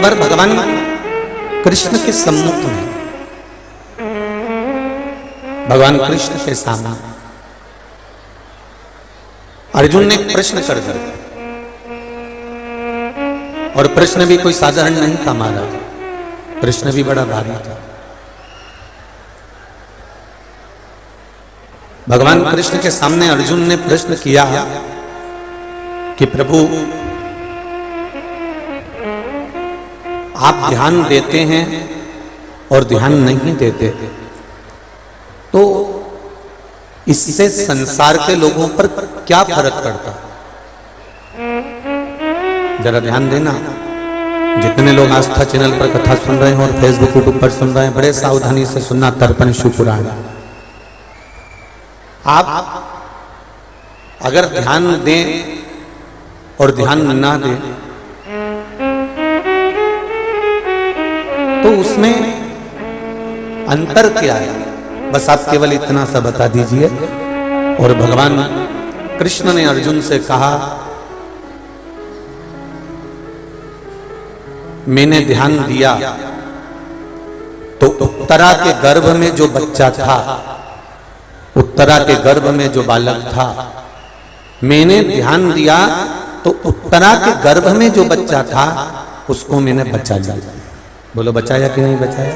बार भगवान कृष्ण के सम्मुख में, भगवान कृष्ण के सामने अर्जुन ने एक प्रश्न कर दिया, और प्रश्न भी कोई साधारण नहीं था महाराज, प्रश्न भी बड़ा भारी था। भगवान कृष्ण के सामने अर्जुन ने प्रश्न किया कि प्रभु आप ध्यान देते हैं और ध्यान नहीं देते, तो इससे संसार के लोगों पर क्या फर्क पड़ता? जरा ध्यान देना, जितने लोग आस्था चैनल पर कथा सुन रहे हैं और फेसबुक यूट्यूब पर सुन रहे हैं, बड़े सावधानी से सुनना। तर्पण शिवपुराण, आप अगर ध्यान दें और ध्यान ना दें तो उसमें अंतर क्या है, बस आप केवल इतना सा बता दीजिए। और भगवान कृष्ण ने अर्जुन से कहा, मैंने ध्यान दिया तो उत्तरा के गर्भ में जो बच्चा था, उत्तरा के गर्भ में जो बालक था, मैंने ध्यान दिया तो उत्तरा के गर्भ में जो बच्चा था उसको मैंने बचा लिया। बोलो बचाया कि नहीं बचाया?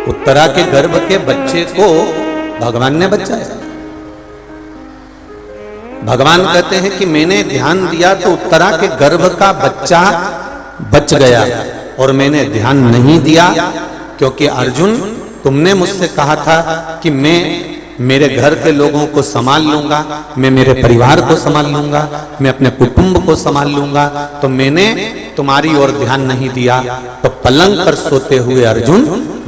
उत्तरा के गर्भ के बच्चे को भगवान ने बचाया। भगवान कहते हैं कि मैंने ध्यान दिया तो उत्तरा के गर्भ का बच्चा बच गया, और मैंने ध्यान नहीं दिया क्योंकि अर्जुन तुमने मुझसे कहा था कि मैं मेरे घर के लोगों को संभाल लूंगा, मैं मेरे परिवार को संभाल लूंगा, मैं अपने कुटुंब को संभाल लूंगा, तो मैंने तुम्हारी ओर ध्यान नहीं दिया। तो पलंग पर सोते हुए अर्जुन,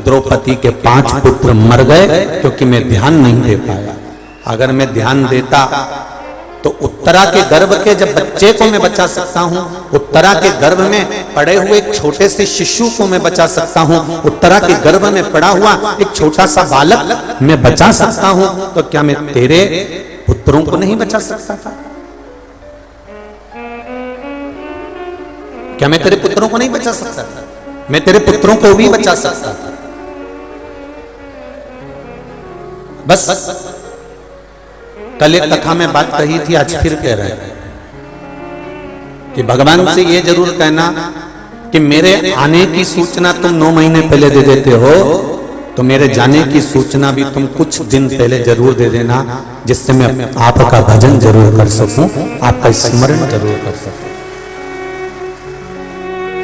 द्रौपदी के 5 पुत्र मर गए क्योंकि मैं ध्यान नहीं दे पाया। अगर मैं ध्यान देता तो उत्तरा के गर्भ के जब बच्चे को मैं बचा सकता हूं, उत्तरा के गर्भ में पड़े हुए एक छोटे से शिशु को मैं बचा सकता हूं, उत्तरा के गर्भ में पड़ा हुआ एक छोटा सा बालक मैं बचा सकता हूं, तो क्या मैं तेरे पुत्रों को नहीं बचा सकता था? क्या मैं तेरे पुत्रों को नहीं बचा सकता था? मैं तेरे पुत्रों को भी बचा सकता था। बस कल एक कथा में बात कही थी, आज फिर कह रहे हैं कि भगवान से ये जरूर कहना कि मेरे आने की सूचना तुम 9 महीने पहले दे देते हो, तो मेरे जाने की सूचना भी तुम कुछ दिन पहले जरूर दे देना, जिससे मैं आपका भजन जरूर कर सकूं, आपका स्मरण जरूर कर सकूं।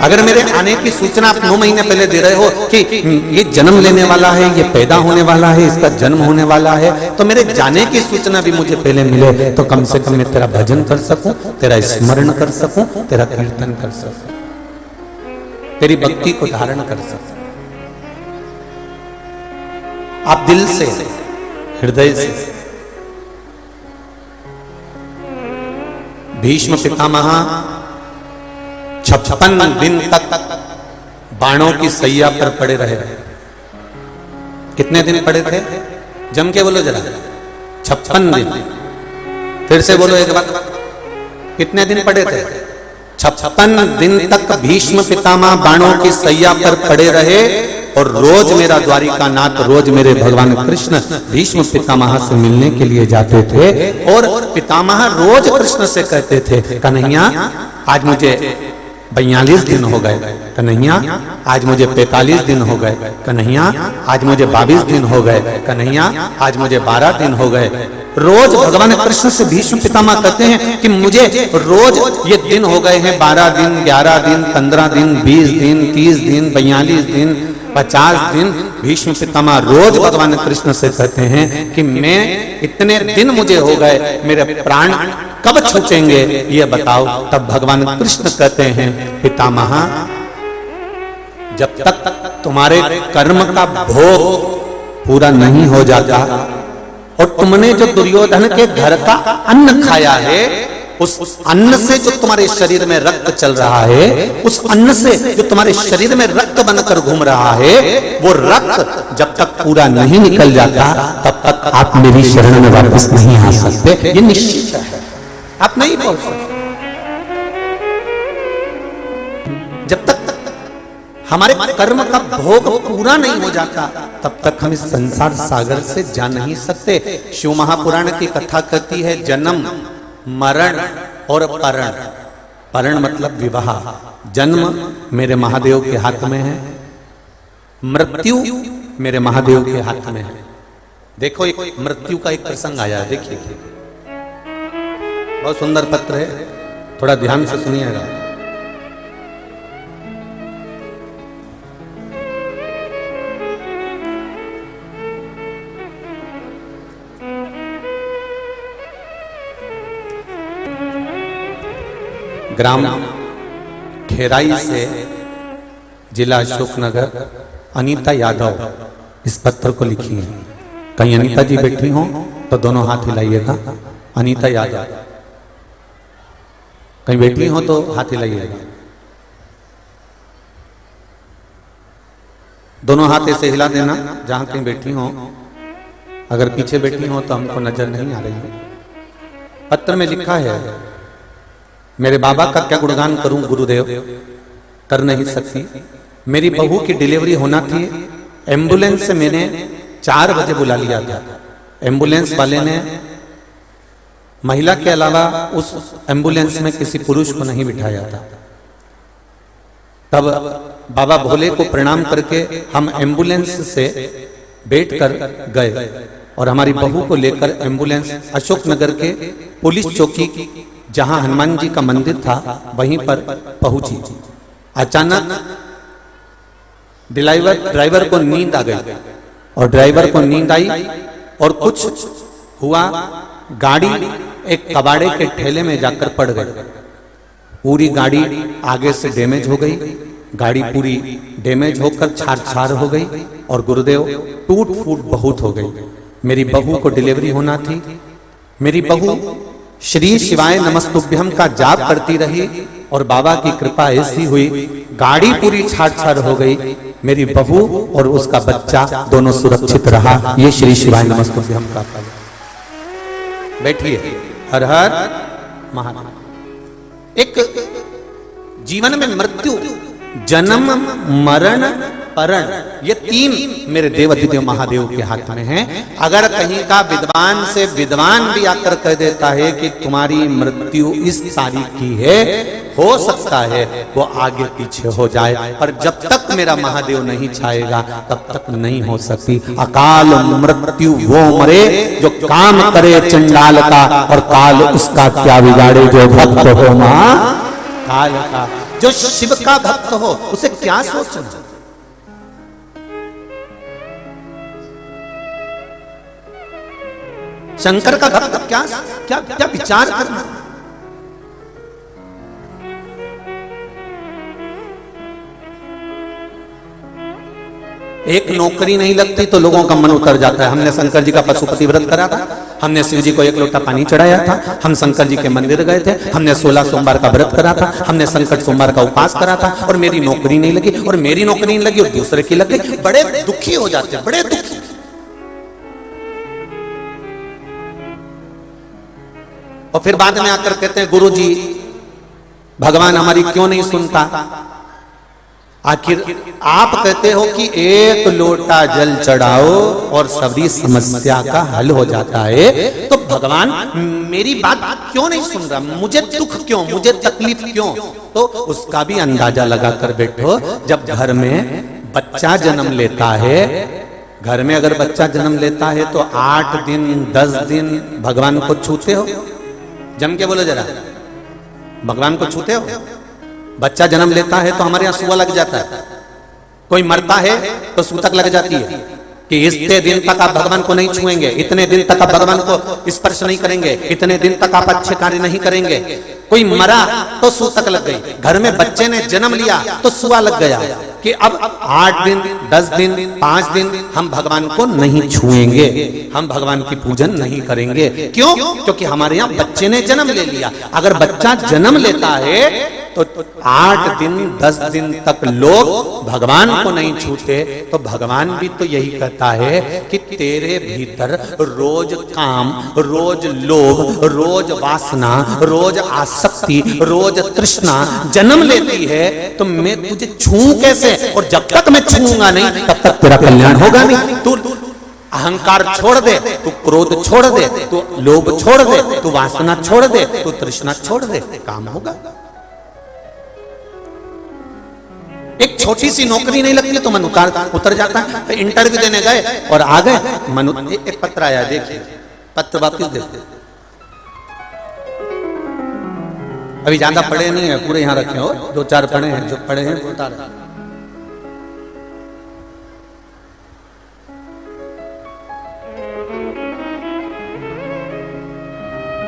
अगर मेरे आने की सूचना आप 9 महीने पहले दे रहे हो कि ये जन्म लेने वाला है, ये पैदा होने वाला है, इसका जन्म होने वाला है, तो मेरे जाने की सूचना भी मुझे पहले मिले, तो कम से कम मैं तेरा भजन कर सकूं, तेरा स्मरण कर सकूं, तेरा कीर्तन कर सकूं, तेरी भक्ति को धारण कर सकूं। आप दिल से, हृदय से भीष्म पितामह 56 दिन तक बाणों की सैया पर पड़े रहे। कितने दिन पड़े थे? जम के बोलो जरा। 56 दिन। फिर से बोलो एक बार, कितने दिन पड़े थे? 56 दिन तक भीष्म पितामह बाणों की सैया पर पड़े रहे, और रोज मेरा द्वारिका नाथ, रोज मेरे भगवान कृष्ण भीष्म पितामह से मिलने के लिए जाते थे, और पितामह रोज कृष्ण से कहते थे, कन्हैया आज मुझे 42 दिन हो गए, कन्हैया आज मुझे 45 दिन हो गए, कन्हैया आज मुझे 22 दिन हो गए, कन्हैया आज मुझे 12 दिन हो गए। रोज भगवान कृष्ण से भीष्म पितामह कहते हैं कि मुझे रोज ये दिन हो गए हैं, 12 दिन, 11 दिन, 15 दिन, 20 दिन, 30 दिन, 42 दिन, 50 दिन। भीष्म पितामह रोज भगवान कृष्ण से कहते हैं कि मैं इतने दिन मुझे हो गए, मेरे प्राण कब छूटेंगे ये बताओ। तब भगवान कृष्ण कहते हैं, पितामह जब तक तुम्हारे कर्म का भोग पूरा नहीं हो जाता, और तुमने जो दुर्योधन के घर का अन्न खाया है, उस अन्न से जो तुम्हारे शरीर में रक्त चल रहा है, उस अन्न से जो तुम्हारे शरीर में रक्त बनकर घूम रहा है, वो रक्त जब तक पूरा नहीं निकल जाता तब तक आप मेरी शरण में वापस नहीं आ सकते। ये निश्चित है, आप नहीं पहुंच सकते। जब तक हमारे कर्म का भोग पूरा नहीं हो जाता, तब तक हम इस संसार सागर से जा नहीं सकते। शिव महापुराण की कथा कहती है जन्म, मरण और परण। परण मतलब विवाह। जन्म मेरे महादेव के हाथ में है, मृत्यु मेरे महादेव के हाथ में है। देखो एक मृत्यु का एक प्रसंग आया है, देखिए बहुत सुंदर पत्र है, थोड़ा ध्यान से सुनिएगा। ग्राम खेराई से जिला अशोकनगर अनीता यादव इस पत्र को लिखी है। कहीं अनीता जी बैठी हो तो दोनों हाथ हिलाइएगा। अनीता यादव कहीं बैठी हो तो हाथ हिलाइएगा। दोनों हाथ ऐसे हिला देना जहां कहीं बैठी हो। अगर पीछे बैठी हो तो हमको नजर नहीं आ रही है। पत्र में लिखा है, मेरे बाबा का क्या गुणगान करूं गुरुदेव, कर नहीं सकती। मेरी बहू की डिलीवरी होना थी, एम्बुलेंस से मैंने 4 बजे बुला लिया था। एम्बुलेंस वाले ने महिला के अलावा उस एम्बुलेंस में किसी पुरुष को नहीं बिठाया था। तब बाबा भोले को प्रणाम करके हम एम्बुलेंस से बैठकर गए और हमारी बहू को लेकर एम्बुलेंस अशोकनगर के पुलिस चौकी जहां हनुमान जी का मंदिर था वहीं पर पहुंची। अचानक ड्राइवर को नींद आ गई और ड्राइवर को नींद आई और कुछ हुआ, गाड़ी एक कबाड़े के ठेले में जाकर पड़ गई। पूरी गाड़ी आगे से डैमेज हो गई, गाड़ी पूरी डैमेज होकर छार हो गई और गुरुदेव टूट फूट बहुत हो गई। मेरी बहू को डिलीवरी होना थी। मेरी बहू श्री शिवाय नमस्तुभ्यम का जाप करती रही और बाबा की कृपा ऐसी हुई, गाड़ी पूरी छार हो गई। मेरी बहू और उसका बच्चा दोनों सुरक्षित रहा। ये श्री शिवाय नमस्तुभ्यम का फल। बैठिए। हर हर महादेव। एक जीवन में मृत्यु, जन्म, मरण, परण, ये 3 मेरे देवाधिदेव महादेव के हाथ में हैं। अगर कहीं का विद्वान से विद्वान भी आकर कह देता है कि तुम्हारी मृत्यु इस तारीख की है, हो सकता है वो आगे पीछे हो जाए, पर जब तक मेरा महादेव नहीं छाएगा तब तक नहीं हो सकती। अकाल मृत्यु वो मरे जो काम करे चंडाल का, और काल उसका क्या बिगाड़े जो भक्त हो मां काल का। जो शिव का भक्त हो उसे क्या सोचना, शंकर का भक्त क्या क्या क्या विचार करना। एक नौकरी नहीं लगती तो लोगों का मन उतर जाता है। हमने शंकर जी का पशुपति व्रत करा था, हमने शिव जी को 1 लोटा पानी चढ़ाया था, हम शंकर जी के मंदिर गए थे, हमने 16 सोमवार का व्रत करा था, हमने संकट सोमवार का उपवास करा था, और मेरी नौकरी नहीं लगी, और मेरी नौकरी नहीं लगी और दूसरे की लग गई। बड़े दुखी हो जाते हैं, बड़े दुखी। और फिर बाद में आकर कहते हैं गुरु जी भगवान हमारी क्यों नहीं सुनता। आखिर आप कहते हो कि 1 लोटा जल चढ़ाओ और सभी समस्या का हल हो जाता है, तो भगवान मेरी बात क्यों नहीं सुन रहा, मुझे दुख क्यों, मुझे तकलीफ क्यों। तो उसका भी अंदाजा लगा कर बैठो। जब घर में बच्चा जन्म लेता है, घर में अगर बच्चा जन्म लेता है तो 8 दिन 10 दिन भगवान को छूते हो? जम के बोलो जरा, भगवान को छूते हो? बच्चा जन्म लेता है तो हमारे यहाँ सुआ लग जाता है, कोई मरता है तो सूतक लग जाती है कि इतने दिन तक आप भगवान को नहीं छुएंगे, इतने दिन तक आप भगवान को स्पर्श नहीं करेंगे, इतने दिन तक आप अच्छे कार्य नहीं करेंगे। कोई मरा तो सूतक लग गई। घर में बच्चे ने जन्म लिया तो सुआ लग गया कि अब 8 दिन 10 दिन 5 दिन हम भगवान को नहीं छुएंगे, हम भगवान की पूजन नहीं करेंगे। क्यों? क्योंकि हमारे यहाँ बच्चे ने जन्म ले लिया। अगर बच्चा जन्म लेता है तो 8 दिन 10 दिन तक लोग भगवान को नहीं छूते, तो भगवान भी तो यही कहता है कि तेरे भीतर रोज काम, रोज लोभ, रोज वासना, रोज आसक्ति, रोज तृष्णा जन्म लेती है, तो मैं तुझे छूऊं कैसे? और जब तक मैं छूऊंगा नहीं तब तक तेरा कल्याण होगा नहीं। तू अहंकार छोड़ दे, तू क्रोध छोड़ दे, तू लोभ छोड़ दे, तू वासना छोड़ दे, तू तृष्णा छोड़ दे, काम होगा। एक छोटी सी नौकरी नहीं लगती तो मन उतर जाता है। तो इंटरव्यू देने गए और आ गए, एक पत्र आया, देखिए पत्र वापिस देते। अभी ज्यादा पढ़े नहीं है, पूरे यहां रखे हो, 2-4 पढ़े हैं, जो पढ़े हैं बता रहे।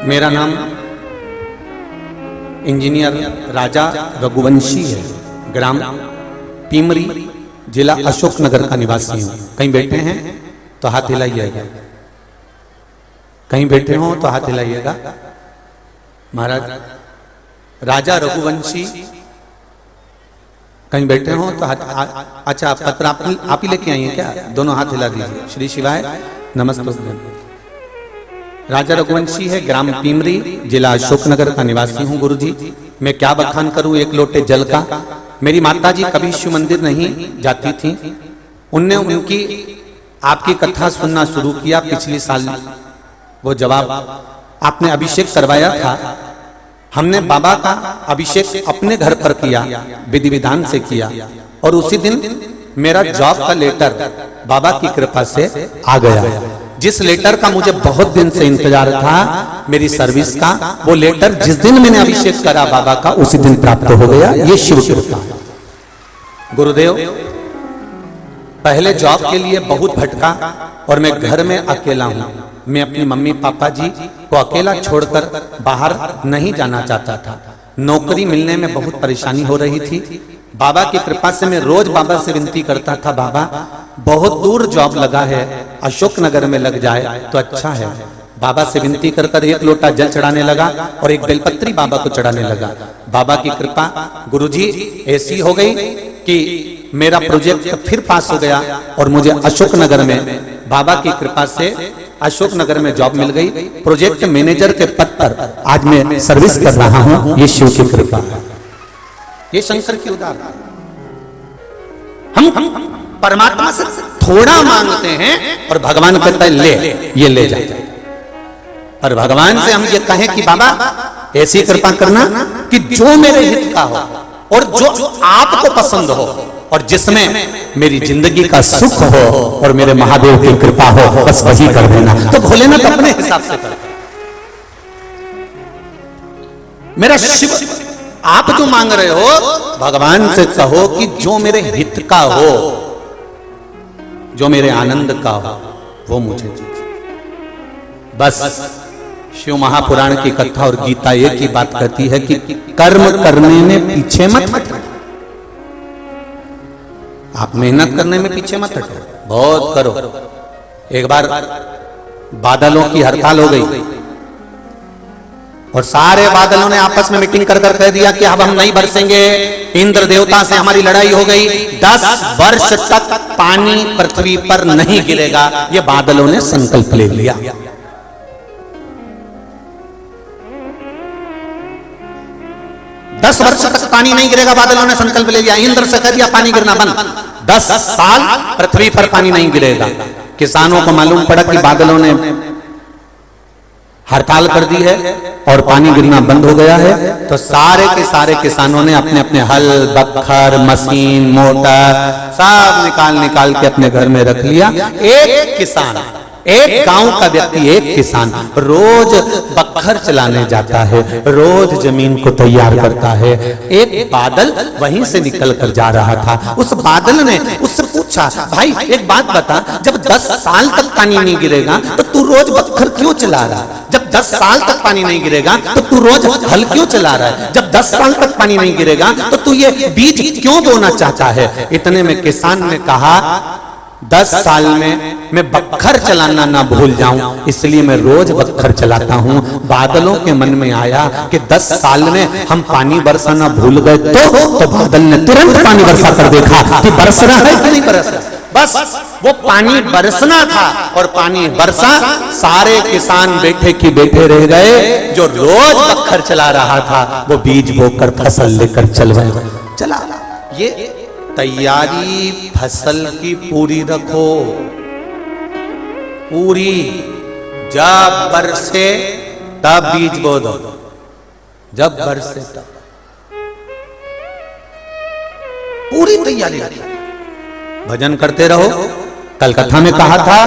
मेरा नाम इंजीनियर राजा रघुवंशी है, ग्राम पीमरी, जिला अशोकनगर का निवासी हूं। कहीं बैठे हैं तो हाथ हिलाइएगा, कहीं बैठे हो तो हाथ हिलाइएगा। महाराज राजा रघुवंशी, कहीं बैठे हो तो हाथ। अच्छा, पत्र आप ही लेके आई हैं क्या? दोनों हाथ हिला दीजिए। श्री शिवाय नमस्ते। राजा रघुवंशी है, ग्राम पीमरी, जिला अशोकनगर का निवासी हूँ। गुरुजी, मैं क्या बखान करूं एक लोटे जल का। मेरी माताजी कभी शिव मंदिर नहीं जाती थी। उनने उनकी आपकी कथा सुनना शुरू किया पिछले साल। वो जवाब आपने अभिषेक करवाया था, हमने बाबा का अभिषेक अपने घर पर किया, विधि विधान से किया, और उसी दिन मेरा जॉब का लेटर बाबा की कृपा से आ गया। जिस लेटर का मुझे बहुत दिन से इंतजार था, मेरी सर्विस का, वो लेटर जिस दिन मैंने अभिषेक करा बाबा का, उसी दिन प्राप्त हो गया। ये शिव कृपा। गुरुदेव, पहले जॉब के लिए बहुत भटका और मैं घर में अकेला हूं। मैं अपनी मम्मी पापा जी को अकेला छोड़कर बाहर नहीं जाना चाहता था। नौकरी मिलने में बहुत परेशानी हो रही थी। बाबा की कृपा से मैं रोज बाबा से विनती करता था, बाबा बहुत दूर जॉब लगा है, अशोकनगर में लग जाए तो अच्छा है। बाबा से विनती कर कर एक लोटा जल चढ़ाने लगा और एक बेलपत्री बाबा को चढ़ाने लगा। बाबा की कृपा गुरुजी ऐसी हो गई कि मेरा प्रोजेक्ट फिर पास हो गया और मुझे अशोकनगर में बाबा की कृपा से अशोकनगर में जॉब मिल गई। प्रोजेक्ट मैनेजर के पद पर आज मैं सर्विस कर रहा हूं। ये शिव की कृपा है, ये शंकर की उदारता। हम परमात्मा से थोड़ा मांगते हैं और भगवान कहता है ले, ये ले जा। पर भगवान से हम ये कहें कि बाबा ऐसी कृपा करना कि जो मेरे हित का हो और जो आपको पसंद हो और जिसमें मेरी जिंदगी का सुख हो और मेरे महादेव की कृपा हो, बस वही कर देना। तो भोलेनाथ अपने हिसाब से कर। मेरा शिव, आप जो मांग रहे हो भगवान से कहो कि जो मेरे हित का हो, जो मेरे आनंद का हो, वो मुझे दीजिए। बस शिव महापुराण की कथा और गीता एक ही बात कहती है कि कर्म करने में पीछे मत हटो। आप मेहनत करने में पीछे मत हटो, बहुत करो। एक बार बादलों की हड़ताल हो गई और सारे बादलों ने आपस में मीटिंग कर कर कह दिया कि अब हम नहीं बरसेंगे। इंद्र देवता से हमारी लड़ाई हो गई। 10 वर्ष तक पानी पृथ्वी पर नहीं गिरेगा, ये बादलों ने संकल्प ले लिया। दस वर्ष तक पानी नहीं गिरेगा, बादलों ने संकल्प ले लिया। इंद्र से कह दिया पानी गिरना बंद। 10 साल पृथ्वी पर पानी नहीं गिरेगा। किसानों को मालूम पड़ा कि बादलों ने हड़ताल कर दी है और पानी गिरना बंद हो गया है, तो सारे के सारे किसानों ने अपने अपने हल, बखर, मशीन, मोटर सब निकाल के अपने घर में रख लिया। एक किसान, एक गांव का व्यक्ति, एक किसान रोज बखर चलाने जाता है, रोज जमीन को तैयार करता है। एक बादल वहीं से निकल कर जा रहा था। उस बादल ने उससे पूछा, भाई एक बात बता, जब 10 साल तक पानी नहीं गिरेगा तो तू रोज बखर क्यों चला रहा है? जब 10 साल तक पानी नहीं गिरेगा तो तू रोज हल क्यों चला रहा है? जब 10 साल तक पानी नहीं गिरेगा तो तू ये बीज क्यों बोना चाहता है? इतने में किसान ने कहा, 10 साल में मैं बख्खर चलाना ना भूल जाऊं, इसलिए मैं रोज बख्खर चलाता हूं। बादलों के मन में आया कि 10 साल में हम पानी बरसाना भूल गए तो बादल ने तुरंत पानी बरसा कर देखा कि बरस रहा है कि नहीं बरस रहा। बस वो पानी बरसना था और पानी बरसा। सारे किसान बैठे की बैठे रह गए। जो रोज बख्खर चला रहा था वो बीज बोकर फसल लेकर चला। ये तैयारी फसल की पूरी रखो, पूरी। जब बरसे तब बीज बो दो, जब बरसे तब पूरी तैयारी रखो। भजन करते रहो। कल कथा में कहा था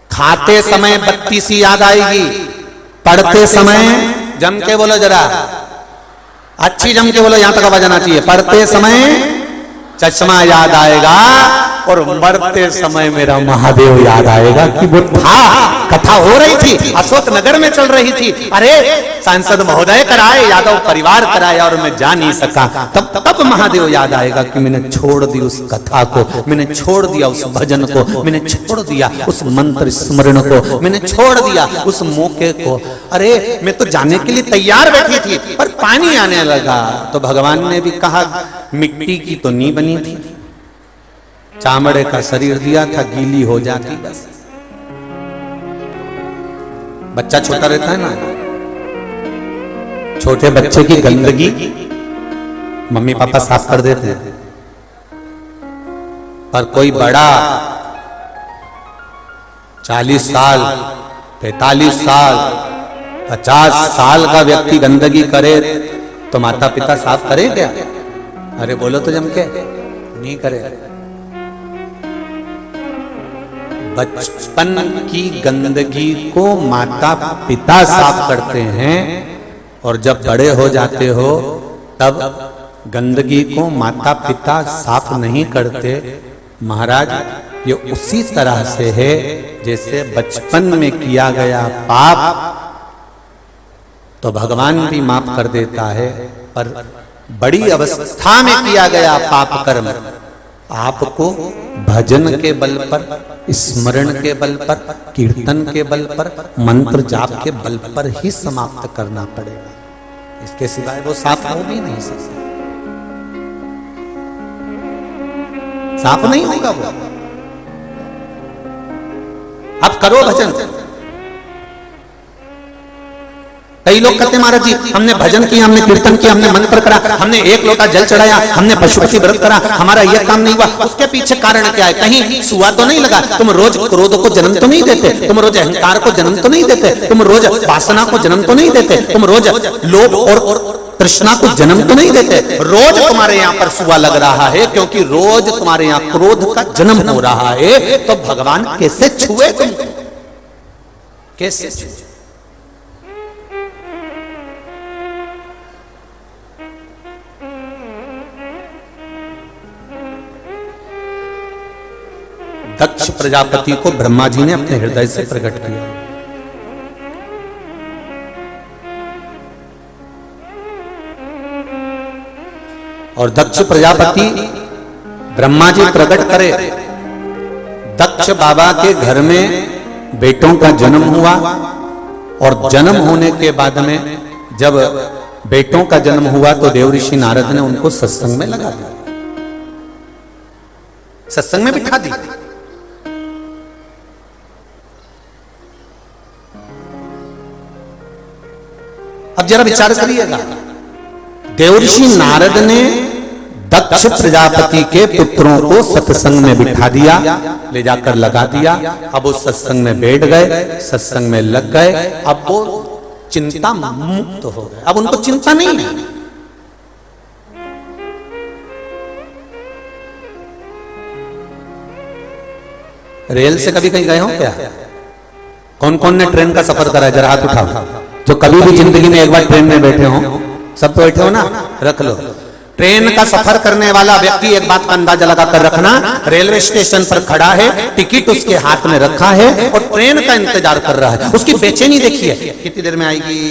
खाते समय बत्ती सी याद आएगी, पढ़ते समय जम के बोलो जरा, अच्छी जम के बोलो, यहां तक आवाज आना चाहिए। पढ़ते समय चश्मा याद आएगा और मरते समय मेरा महादेव याद आएगा कि वो था। कथा हो रही थी, अशोक नगर में चल रही थी। अरे सांसद महोदय कराए, यादव परिवार कराया और मैं जा नहीं सका। तब महादेव याद आएगा कि मैंने छोड़ दी उस कथा को, मैंने छोड़ दिया उस भजन को, मैंने छोड़ दिया उस मंत्र स्मरण को, मैंने छोड़ दिया उस मौके को। अरे मैं तो जाने के लिए तैयार बैठी थी पर पानी आने लगा। तो भगवान ने भी कहा मिट्टी की तो नहीं बनी थी, चामड़े का शरीर दिया था, गीली हो जाती बस। बच्चा छोटा रहता है ना, छोटे बच्चे की गंदगी मम्मी पापा साफ कर देते हैं, पर कोई बड़ा 40 साल 45 साल 50 साल का व्यक्ति गंदगी करे तो माता पिता साफ करे क्या? अरे बोलो तो जम के, नहीं करे। बचपन की गंदगी को माता पिता साफ करते हैं और जब बड़े हो जाते हो तब गंदगी को माता पिता साफ नहीं करते। महाराज ये उसी तरह से है जैसे बचपन में किया गया पाप तो भगवान भी माफ कर देता है, पर बड़ी अवस्था में किया गया पाप कर्म आपको भजन के बल पर, स्मरण के बल पर, कीर्तन के बल पर, मंत्र जाप के बल पर ही समाप्त करना पड़ेगा। इसके सिवाय वो साफ हो भी नहीं सकता, साफ नहीं होगा वो। अब करो भजन। कई लोग कहते हैं महाराज जी हमने भजन किया, हमने कीर्तन किया, हमने मंत्र करा, हमने 1 लोटा जल चढ़ाया, हमने पशुपति व्रत करा, हमारा यह काम नहीं हुआ। उसके पीछे कारण क्या है? कहीं सुआ तो नहीं लगा? तुम रोज क्रोध को जन्म तो नहीं देते? तुम रोज अहंकार को जन्म तो नहीं देते? तुम रोज वासना को जन्म तो नहीं देते? तुम रोज लोभ और तृष्णा को जन्म तो नहीं देते? रोज तुम्हारे यहाँ पर सुआ लग रहा है क्योंकि रोज तुम्हारे यहाँ क्रोध का जन्म हो रहा है। तो भगवान कैसे छुए तुम? कैसे छुए? दक्ष प्रजापति को ब्रह्मा जी ने अपने हृदय से प्रकट किया। और दक्ष प्रजापति ब्रह्मा जी प्रकट करे। दक्ष बाबा के घर में बेटों का जन्म हुआ और जन्म होने के बाद में जब बेटों का जन्म हुआ तो देव ऋषि नारद ने उनको सत्संग में लगा दिया, सत्संग में बिठा दिया। अब जरा विचार करिएगा, देवऋषि नारद ने दक्ष प्रजापति के पुत्रों को सत्संग में बिठा दिया, ले जाकर लगा दिया। अब वो सत्संग में बैठ गए, सत्संग में लग गए। अब वो चिंता मुक्त हो गए, अब उनको चिंता नहीं है। रेल से कभी कहीं गए हो क्या? कौन कौन ने ट्रेन का सफर करा है? जरा हाथ उठाओ। जो कभी भी जिंदगी में एक बार ट्रेन में बैठे हो, सब तो बैठे हो ना, रख लो। ट्रेन का सफर करने वाला व्यक्ति एक बात का अंदाजा लगाकर रखना, रेलवे स्टेशन पर खड़ा है, टिकट उसके हाथ में रखा है और ट्रेन का इंतजार कर रहा है। उसकी बेचैनी देखिए, कितनी देर में आएगी,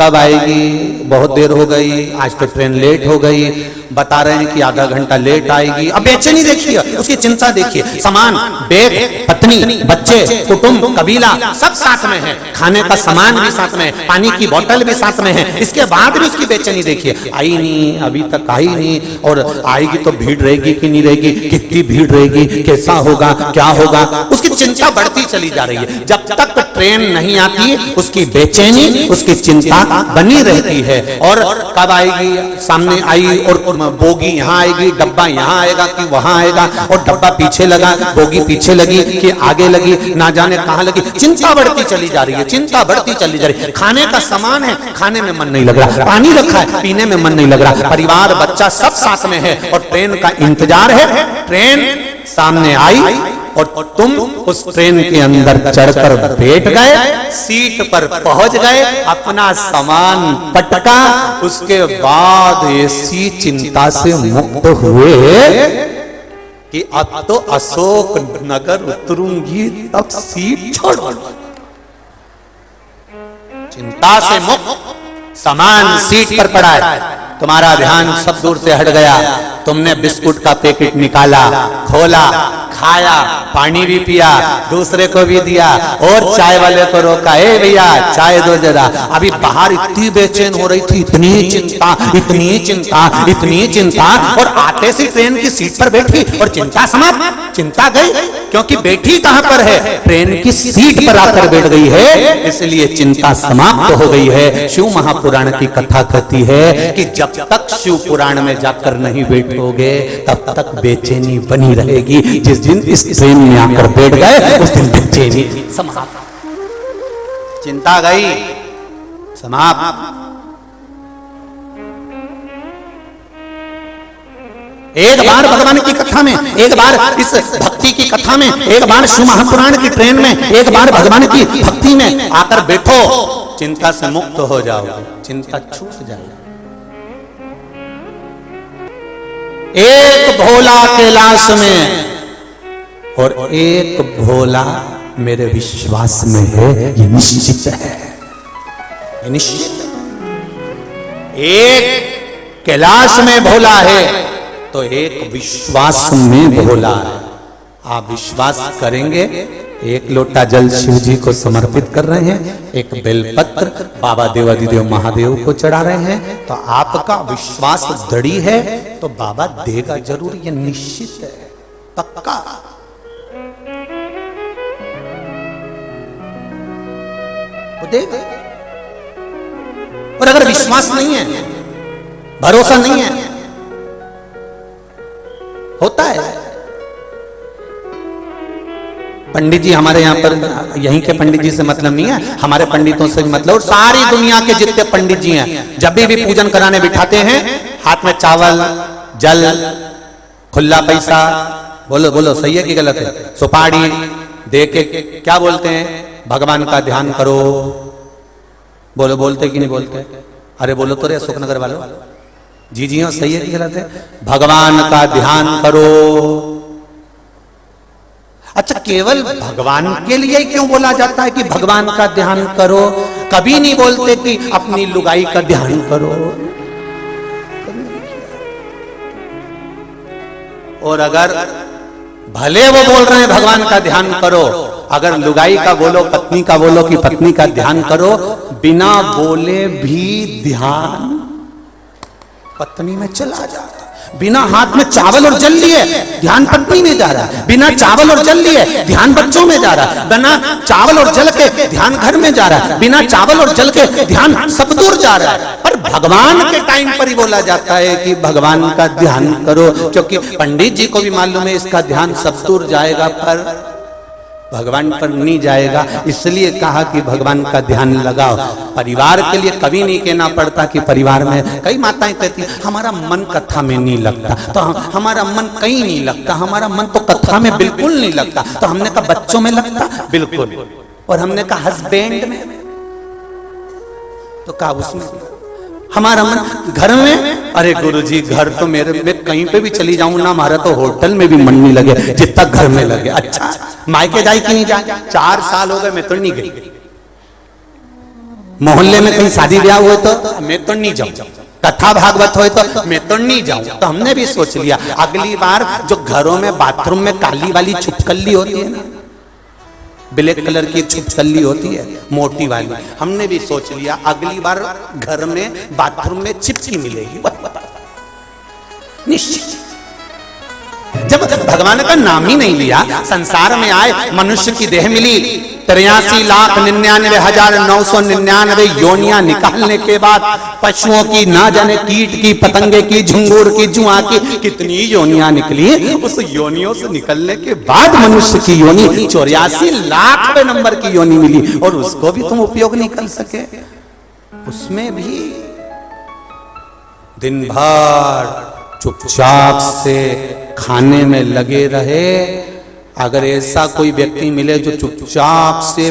कब आएगी, बहुत देर हो गई, आज तो ट्रेन लेट हो गई। बता रहे हैं कि आधा घंटा लेट आएगी। अब बेचैनी देखिए, उसकी चिंता देखिए, सामान, बैग, पत्नी, बच्चे, कुटुंब, कबीला सब साथ में है, खाने का सामान भी साथ में है, पानी की बोतल भी साथ में है, इसके बाद भी उसकी बेचैनी देखिए, आई नहीं, अभी तक आई नहीं, और आएगी तो भीड़ रहेगी कि नहीं रहेगी, कितनी भीड़ रहेगी, कैसा होगा, क्या होगा, उसकी चिंता बढ़ती चली जा रही है। जब तक ट्रेन नहीं आती उसकी बेचैनी, उसकी चिंता बनी रहती है। और कब आएगी, सामने आई और बोगी यहाँ आएगी, डब्बा यहाँ आएगा कि वहां आएगा, और डब्बा पीछे लगा, बोगी पीछे लगी कि आगे लगी, ना जाने कहां लगी, चिंता बढ़ती चली जा रही है, चिंता बढ़ती चली जा रही है। खाने का सामान है, खाने में मन नहीं लग रहा, पानी रखा है, पीने में मन नहीं लग रहा, परिवार बच्चा सब साथ में है और ट्रेन का इंतजार है। ट्रेन सामने आई और तुम उस ट्रेन के अंदर चढ़कर बैठ गए, सीट पर पहुंच गए, अपना सामान पटका, उसके बाद ऐसी चिंता से मुक्त हुए कि अब तो अशोक नगर उतरूंगी, तब सीट छोड़ूंगी। चिंता से मुक्त, सामान सीट पर पड़ा है, तुम्हारा ध्यान सब दूर से हट गया, तुमने बिस्कुट का पैकेट निकाला, खोला, खाया, पानी भी पिया, दूसरे को भी दिया, और चाय वाले को रोका, ए भैया चाय दो जरा। अभी बाहर इतनी बेचैन हो रही थी, इतनी चिंता, इतनी चिंता, इतनी चिंता, और आते से ट्रेन की सीट पर बैठी और चिंता समाप्त, चिंता गई, क्योंकि बैठी कहां पर है, ट्रेन की सीट पर आकर बैठ गई है, इसलिए चिंता समाप्त हो गई है। शिव महापुराण की कथा कहती है कि जब तक शिव पुराण में जाकर नहीं बैठोगे तब तक बेचैनी बनी रहेगी। जिस दिन इस ट्रेन में आकर बैठ गए उस दिन बेचैनी समाप्त, चिंता गई, समाप्त। एक बार भगवान की कथा में, एक बार इस भक्ति की कथा में, एक बार शिव महापुराण की ट्रेन में, एक बार भगवान की भक्ति में आकर बैठो, चिंता से मुक्त हो जाओगे, चिंता छूट जाएगी। एक भोला कैलाश में और एक भोला मेरे विश्वास में है, ये निश्चित है, ये निश्चित है। एक कैलाश में भोला है तो एक विश्वास में भोला है। आप विश्वास करेंगे, एक लोटा जल शिव जी को समर्पित कर रहे हैं, एक बेलपत्र बाबा देवादिदेव महादेव को चढ़ा रहे हैं, तो आपका विश्वास दृढ़ है तो बाबा देगा जरूर, ये निश्चित है, पक्का। वो देगा। और अगर विश्वास नहीं है, भरोसा नहीं है, होता है। पंडित जी हमारे यहाँ पर, यहीं के पंडित जी से मतलब नहीं है, हमारे पंडितों से भी मतलब, और सारी दुनिया के जितने पंडित जी हैं, जब भी पूजन कराने बिठाते हैं, हाथ में चावल, जल, खुला पैसा, बोलो बोलो सही है कि गलत है, सुपारी दे के क्या बोलते हैं, भगवान का ध्यान करो। बोलो, बोलते कि नहीं बोलते? अरे बोलो तो रे अशोकनगर वालों, जी जी हाँ, सही है कि गलत है? भगवान का ध्यान करो। अच्छा, केवल भगवान के लिए क्यों बोला जाता है कि भगवान का ध्यान करो? कभी नहीं बोलते कि अपनी लुगाई का ध्यान करो। और अगर भले वो बोल रहे हैं भगवान का ध्यान करो, अगर लुगाई का बोलो, पत्नी का बोलो कि पत्नी का ध्यान करो, बिना बोले भी ध्यान पत्नी में चला जाता। बिना हाथ में चावल और जल लिए ध्यान पत्नी में जा रहा है, बिना चावल और जल लिए ध्यान बच्चों में जा रहा है, बिना चावल और जल के ध्यान घर में जा रहा है, बिना चावल और जल के ध्यान सब दूर जा रहा है। पर भगवान के टाइम पर ही बोला जाता है कि भगवान का ध्यान करो, क्योंकि पंडित जी को भी मालूम है इसका ध्यान सब दूर जाएगा पर भगवान पर नहीं जाएगा, इसलिए कहा कि भगवान का ध्यान लगाओ। परिवार के लिए कभी नहीं कहना पड़ता कि परिवार में, कई माताएं कहती हमारा मन कथा में नहीं लगता, तो हमारा मन कहीं नहीं लगता, हमारा मन तो कथा में बिल्कुल नहीं लगता। तो हमने कहा बच्चों में लगता, बिल्कुल, और हमने कहा हस्बैंड में, तो कहा उसमें, हमारा मन घर में, अरे गुरुजी घर तो मेरे में कहीं पे भी चली जाऊं ना, हमारा तो होटल में भी मन नहीं लगे जितना घर में लगे। अच्छा, मायके जाए कि नहीं जाए? 4 साल हो गए मैं तो नहीं गई। मोहल्ले में कहीं शादी ब्याह हुए तो मैं तो नहीं जाऊं, कथा भागवत हो तो मैं तो नहीं जाऊं। तो हमने भी सोच लिया अगली बार जो घरों में बाथरूम में काली वाली छुपकली होती है ना, ब्लैक कलर की छुपकली होती है मोटी वाली, हमने भी सोच लिया अगली बार घर में बाथरूम में चिपकी मिलेगी निश्चित। जब भगवान का नाम ही नहीं लिया, संसार में आए, मनुष्य की देह मिली, 83,99,999 योनियां निकालने के बाद पशुओं की, ना जाने कीट की, पतंगे की, झुंगूर की, जुआ की, कितनी योनियां निकली। उस योनियों से निकलने के बाद मनुष्य की योनि 84 लाख नंबर की योनि मिली, और उसको भी तुम उपयोग नहीं कर सके। उसमें भी दिन भर चुपचाप से खाने में लगे रहे। अगर ऐसा कोई व्यक्ति मिले जो चुपचाप से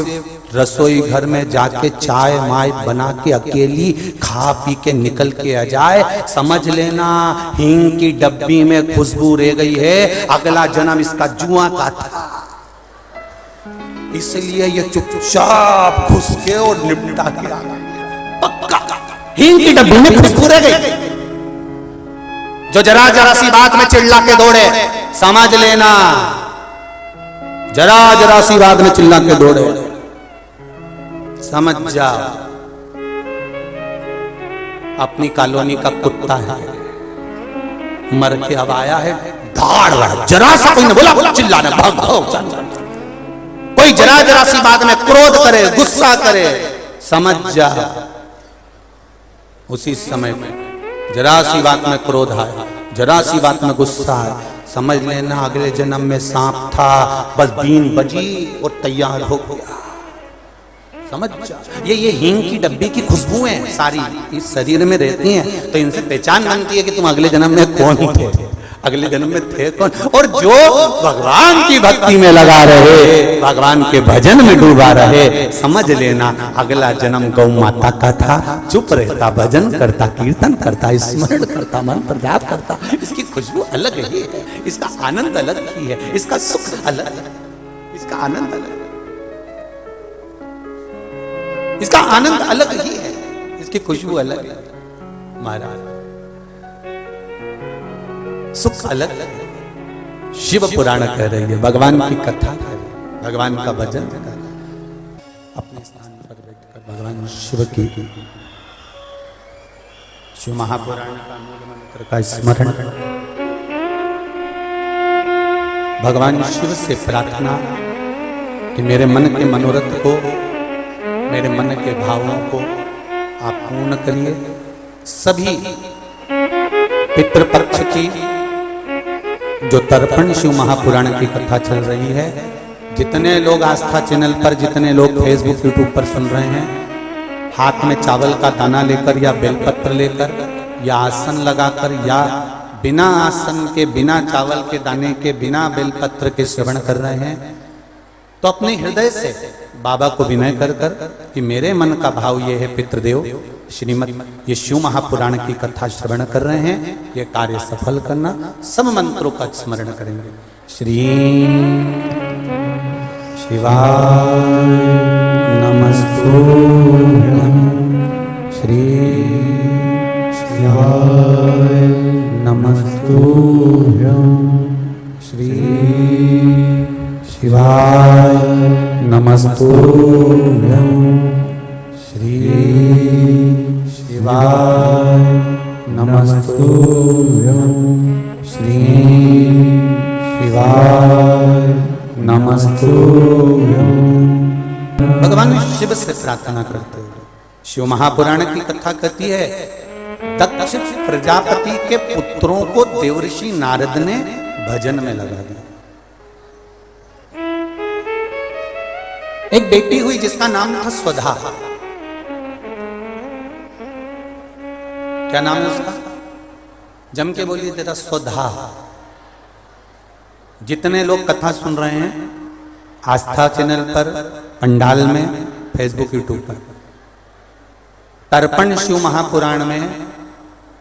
रसोई घर में जाके चाय माय बना के अकेली खा पी के निकल के आ जाए, समझ लेना हींग की डब्बी में खुशबू रह गई है, अगला जन्म इसका जुआ का था। इसलिए ये चुपचाप घुस के और निपटा के आ गया। पक्का हींग की डब्बी में खुशबू रह गई। जो जरा जरा सी बात में चिल्ला के दौड़े, समझ लेना जरा जरा सी बात में चिल्ला के दौड़े, समझ जा अपनी कॉलोनी का कुत्ता है, मर के अब आया है, धाड़ रहा, जरा सा कोई ने बोला चिल्लाना, भाग भाग चालू कर। कोई जरा जरा सी बात में क्रोध करे, गुस्सा करे, समझ जा उसी समय में जरा सी बात में क्रोध है, जरा सी बात में गुस्सा है, समझ लेना अगले जन्म में सांप था, बस बीन बजी और तैयार हो गया। समझ जा, ये हींग की डब्बी की खुशबुएं सारी इस शरीर में रहती हैं, तो इनसे पहचान बनती है कि तुम अगले जन्म में कौन थे, अगले जन्म में थे कौन। और जो भगवान की भक्ति में लगा रहे, भगवान के भजन में डूबा रहे, समझ लेना अगला जन्म गौ माता का था, चुप रहता, भजन करता, कीर्तन करता, स्मरण करता, मंत्र जाप करता। इसकी खुशबू अलग ही है, इसका आनंद अलग ही है, इसका सुख अलग है, इसका आनंद अलग है, इसका आनंद अलग ही है, इसकी खुशबू अलग है। महाराज सुख अलग है। शिव पुराण कह रही है, भगवान की कथा कह रही है, भगवान का भजन कर रही है। अपने स्थान पर बैठकर भगवान शिव की शिव महापुराण का मूल मंत्र का स्मरण, भगवान शिव से प्रार्थना कि मेरे मन के मनोरथ को, मेरे मन के भावों को आप पूर्ण करिए। सभी पितृपक्ष की जो तर्पण शिव महापुराण की कथा चल रही है, जितने लोग आस्था चैनल पर, जितने लोग फेसबुक यूट्यूब पर सुन रहे हैं, हाथ में चावल का दाना लेकर या बेलपत्र लेकर या आसन लगाकर या बिना आसन के, बिना चावल के दाने के, बिना बेलपत्र के श्रवण कर रहे हैं, तो अपने हृदय से बाबा को विनय कर कर कि मेरे मन का भाव ये है, पितृदेव श्रीमद ये शिव महापुराण की कथा श्रवण कर रहे हैं, ये कार्य सफल करना। सब मंत्रों का स्मरण करेंगे। श्री शिवाय नमस्तुभ्यं, श्री शिवाय नमस्तुभ्यं, श्री शिवाय नमस्तुभ्यं, श्री शिवाय नमस्तुभ्यं, श्री शिवाय नमस्तुभ्यं। भगवान शिव से प्रार्थना करते हुए शिव महापुराण की कथा कहती है, दक्ष प्रजापति के पुत्रों को देवर्षि नारद ने भजन में लगा दिया। एक बेटी हुई जिसका नाम था स्वधा। क्या नाम है उसका? जम के बोलिए तेरा स्वधा। जितने लोग कथा सुन रहे हैं आस्था चैनल पर, पंडाल में, फेसबुक यूट्यूब पर, तर्पण शिव महापुराण में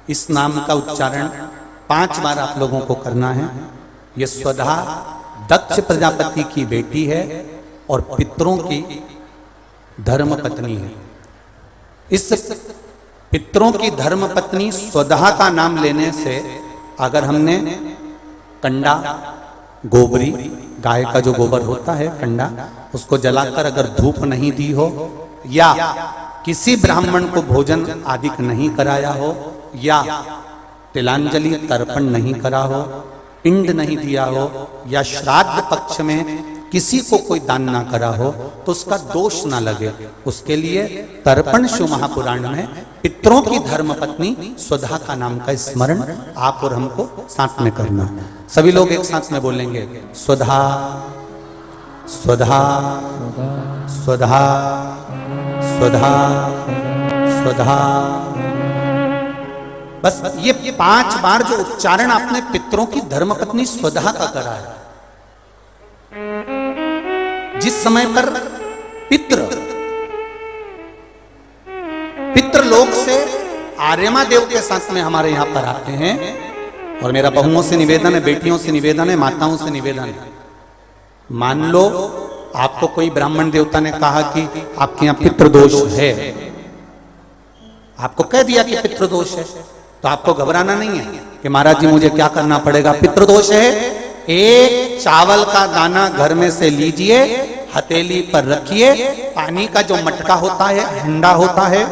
इस नाम का उच्चारण 5 बार आप लोगों को करना है। यह स्वधा दक्ष प्रजापति की बेटी है और पितरों की धर्म पत्नी है। इस पितरों की धर्म पत्नी स्वधा का नाम लेने से अगर हमने कंडा, गोबरी, गाय का जो गोबर होता है कंडा, उसको जलाकर अगर धूप नहीं दी हो, या किसी ब्राह्मण को भोजन आदि नहीं कराया हो, या तिलांजलि तर्पण नहीं करा हो, पिंड नहीं दिया हो, या श्राद्ध पक्ष में किसी को कोई दान ना करा हो, तो उसका दोष ना लगे, उसके लिए तर्पण शिव महापुराण में पितरों की धर्म पत्नी स्वधा का नाम का स्मरण आप और हमको साथ में करना। सभी लोग एक साथ में बोलेंगे, स्वधा स्वधा स्वधा स्वधा स्वधा। बस ये 5 बार जो उच्चारण आपने पितरों की धर्मपत्नी स्वधा का करा है, जिस समय पर पितृलोक से आर्यमा देव के साथ में हमारे यहां पर आते हैं, और मेरा बहुओं से निवेदन है, बेटियों से निवेदन है, माताओं से निवेदन है, मान लो आपको कोई ब्राह्मण देवता ने कहा कि आपके यहां पितृदोष है, आपको कह दिया कि पितृदोष है, तो आपको घबराना नहीं है कि महाराज जी मुझे क्या करना पड़ेगा। पितृदोष है, एक चावल का दाना घर में से लीजिए, हथेली पर रखिए, पानी का जो मटका होता है, हंडा होता है,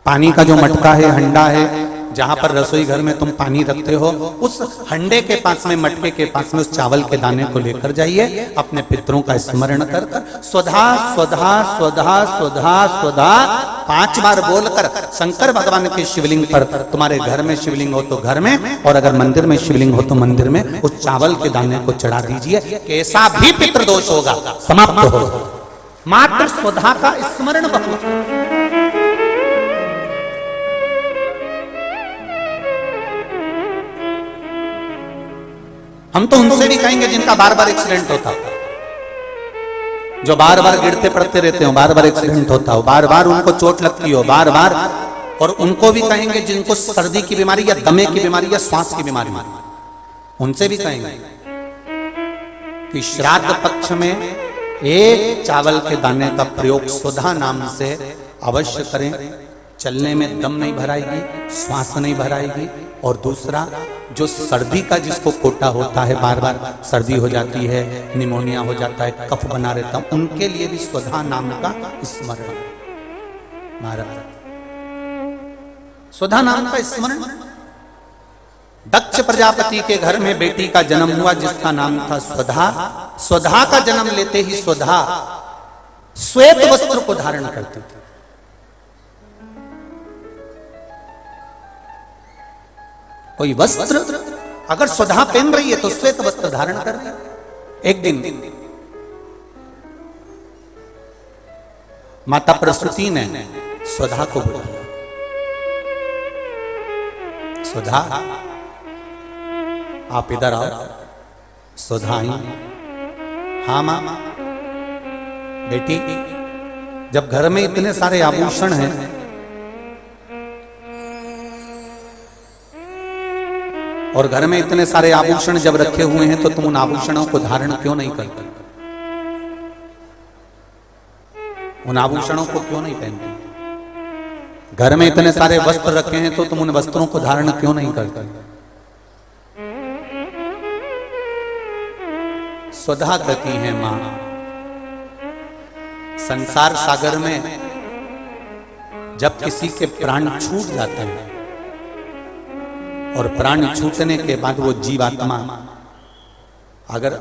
पानी का जो मटका है, हंडा है, जहां पर रसोई घर में तुम पानी रखते हो, उस हंडे के पास में, मटके के पास में उस चावल के दाने को लेकर जाइए, अपने पितरों का स्मरण कर कर स्वधा स्वधा स्वधा स्वधा स्वधा 5 बार बोलकर शंकर भगवान के शिवलिंग पर, तुम्हारे घर में शिवलिंग हो तो घर में, और अगर मंदिर में शिवलिंग हो तो मंदिर में, उस चावल के दाने को चढ़ा दीजिए, कैसा भी पितृदोष होगा समाप्त हो। मात्र स्वधा का स्मरण बहुत। हम तो उनसे भी कहेंगे जिनका बार बार एक्सीडेंट होता हो, जो बार बार गिरते पड़ते रहते हो, बार बार एक्सीडेंट होता हो, बार बार उनको चोट लगती हो, बार बार, और उनको भी कहेंगे जिनको सर्दी की बीमारी या दमे की बीमारी या श्वास की बीमारी, उनसे भी कहेंगे कि श्राद्ध पक्ष में एक चावल के दाने का प्रयोग स्वधा नाम से अवश्य करें। चलने में दम नहीं भराएगी, श्वास नहीं भराएगी, और दूसरा जो सर्दी का जिसको कोटा होता है, बार बार सर्दी हो जाती है, निमोनिया हो जाता है, कफ बना रहता है, उनके लिए भी स्वधा नाम का स्मरण। महाराज स्वधा नाम का स्मरण। दक्ष प्रजापति के घर में बेटी का जन्म हुआ जिसका नाम था स्वधा। स्वधा का जन्म लेते ही स्वधा श्वेत वस्त्र को धारण करती थी। कोई वस्त्र अगर स्वधा पहन रही है तो श्वेत वस्त्र धारण कर रही है। एक दिन माता प्रसूति ने स्वधा को बुलाया, स्वधा आप इधर आओ। स्वधा आई, हाँ मां बेटी, जब घर में इतने सारे आभूषण हैं, और घर में इतने सारे आभूषण जब रखे हुए हैं, तो तुम उन आभूषणों को धारण क्यों नहीं करते? उन आभूषणों को क्यों नहीं पहनते? घर में इतने सारे वस्त्र रखे हैं, तो तुम उन वस्त्रों को धारण क्यों नहीं करते? स्वधा कहती है, मां, संसार सागर में जब किसी के प्राण छूट जाते हैं, और प्राण छूटने के बाद वो जीवात्मा अगर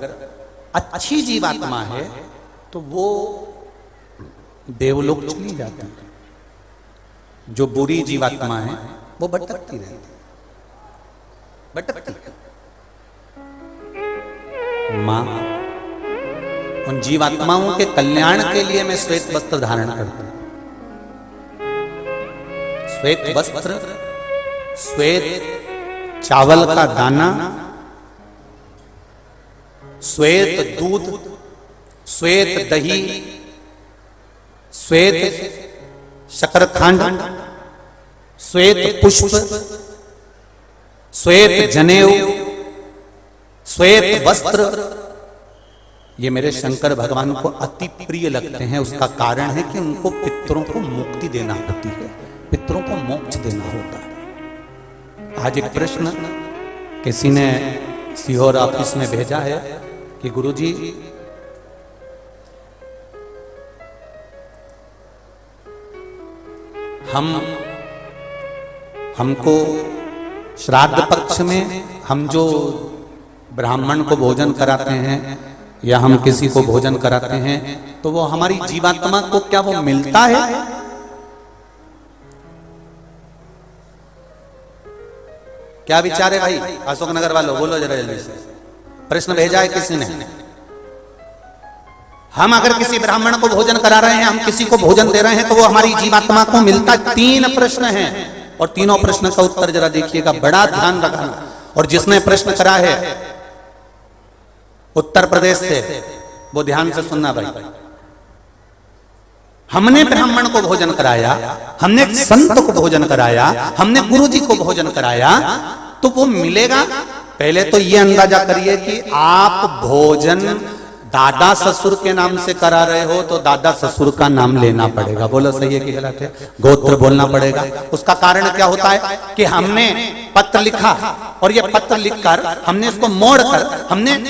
अच्छी जीवात्मा है तो वो देवलोक चली जाती है, जो बुरी जीवात्मा है वो भटकती रहती है, भटकती है। मां, उन जीवात्माओं के कल्याण के लिए मैं श्वेत वस्त्र धारण करती हूं। श्वेत वस्त्र, श्वेत चावल का दाना, श्वेत दूध, श्वेत दही, श्वेत शकरखंड, श्वेत पुष्प, श्वेत जनेऊ, श्वेत वस्त्र, ये मेरे शंकर भगवान को अति प्रिय लगते हैं। उसका कारण है कि उनको पितरों को मुक्ति देना होती है। पितरों को मोक्ष देना होता है। आज एक प्रश्न किसी ने सीहोर ऑफिस में भेजा है कि गुरुजी, हमको श्राद्ध पक्ष में हम जो ब्राह्मण को भोजन कराते हैं या हम किसी को भोजन कराते हैं तो वो हमारी जीवात्मा को क्या वो मिलता है? क्या विचार है भाई? अशोकनगर वालों बोलो जरा जल्दी से। प्रश्न भेजा है किसी ने। हम अगर किसी ब्राह्मण को भोजन करा रहे हैं, हम किसी को भोजन दे रहे हैं तो वो हमारी जीवात्मा को मिलता। 3 प्रश्न हैं और तीनों प्रश्न का उत्तर जरा देखिएगा, बड़ा ध्यान रखना। और जिसने प्रश्न करा है उत्तर प्रदेश से, वो ध्यान से सुनना भाई। हमने ब्राह्मण को भोजन कराया, हमने संत को भोजन कराया, हमने गुरुजी को भोजन कराया, तो वो मिलेगा। पहले तो ये अंदाजा करिए कि आप भोजन दादा ससुर के नाम से करा रहे हो तो दादा ससुर का नाम लेना पड़ेगा। बोलो सही है कि गलत है? गोत्र बोलना पड़ेगा। उसका कारण क्या होता है कि हमने पत्र लिखा और ये पत्र लिखकर हमने इसको मोड़कर हमने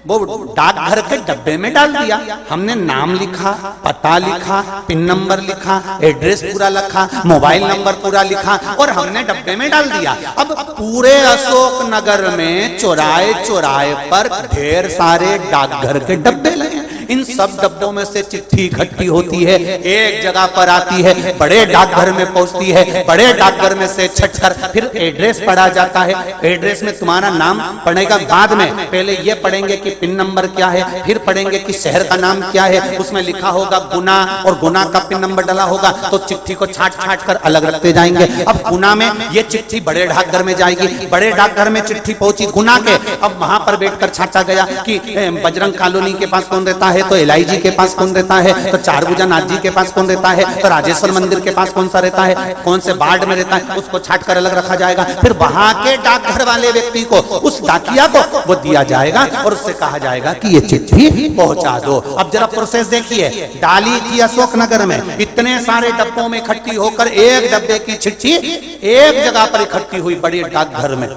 वो डाकघर के डब्बे में डाल दिया। हमने नाम लिखा, पता लिखा, पिन नंबर लिखा, एड्रेस पूरा लिखा, मोबाइल नंबर पूरा लिखा और हमने डब्बे में डाल दिया। अब पूरे अशोक नगर में चौराहे चौराहे पर ढेर सारे डाकघर के डब्बे लगे। इन सब डब्बों में से चिट्ठी इकट्ठी होती है, एक जगह पर आती है, बड़े डाकघर में पहुंचती है, बड़े डाकघर में से छटकर फिर एड्रेस पढ़ा जाता है। एड्रेस में तुम्हारा नाम पढ़ेगा बाद में, पहले ये पढ़ेंगे कि पिन नंबर क्या है, फिर पढ़ेंगे कि शहर का नाम क्या है। उसमें लिखा होगा गुना और गुना का पिन नंबर डाला होगा तो चिट्ठी को छाट छाट कर अलग रखते जाएंगे। अब गुना में ये चिट्ठी बड़े डाकघर में जाएगी, बड़े डाकघर में चिट्ठी पहुंची गुना के। अब वहां पर बैठकर छाटा गया कि बजरंग कॉलोनी के पास कौन रहता है, तो एलआईजी के पास कौन रहता है, तो चारभुजा नाथ जी के पास कौन रहता है, तो राजेश्वर मंदिर के पास कौन सा रहता है, कौन से वार्ड में रहता है, उसको छाट कर अलग रखा जाएगा। फिर वहां के डाकघर वाले व्यक्ति को, उस डाकिया को वो दिया जाएगा और उससे कहा जाएगा कि ये चिट्ठी पहुंचा दो। अब जरा प्रोसेस देखिए, डाली थी अशोकनगर में, इतने सारे डब्बों में इकट्ठी होकर एक डब्बे की चिट्ठी एक जगह पर इकट्ठी हुई बड़ी डाकघर में।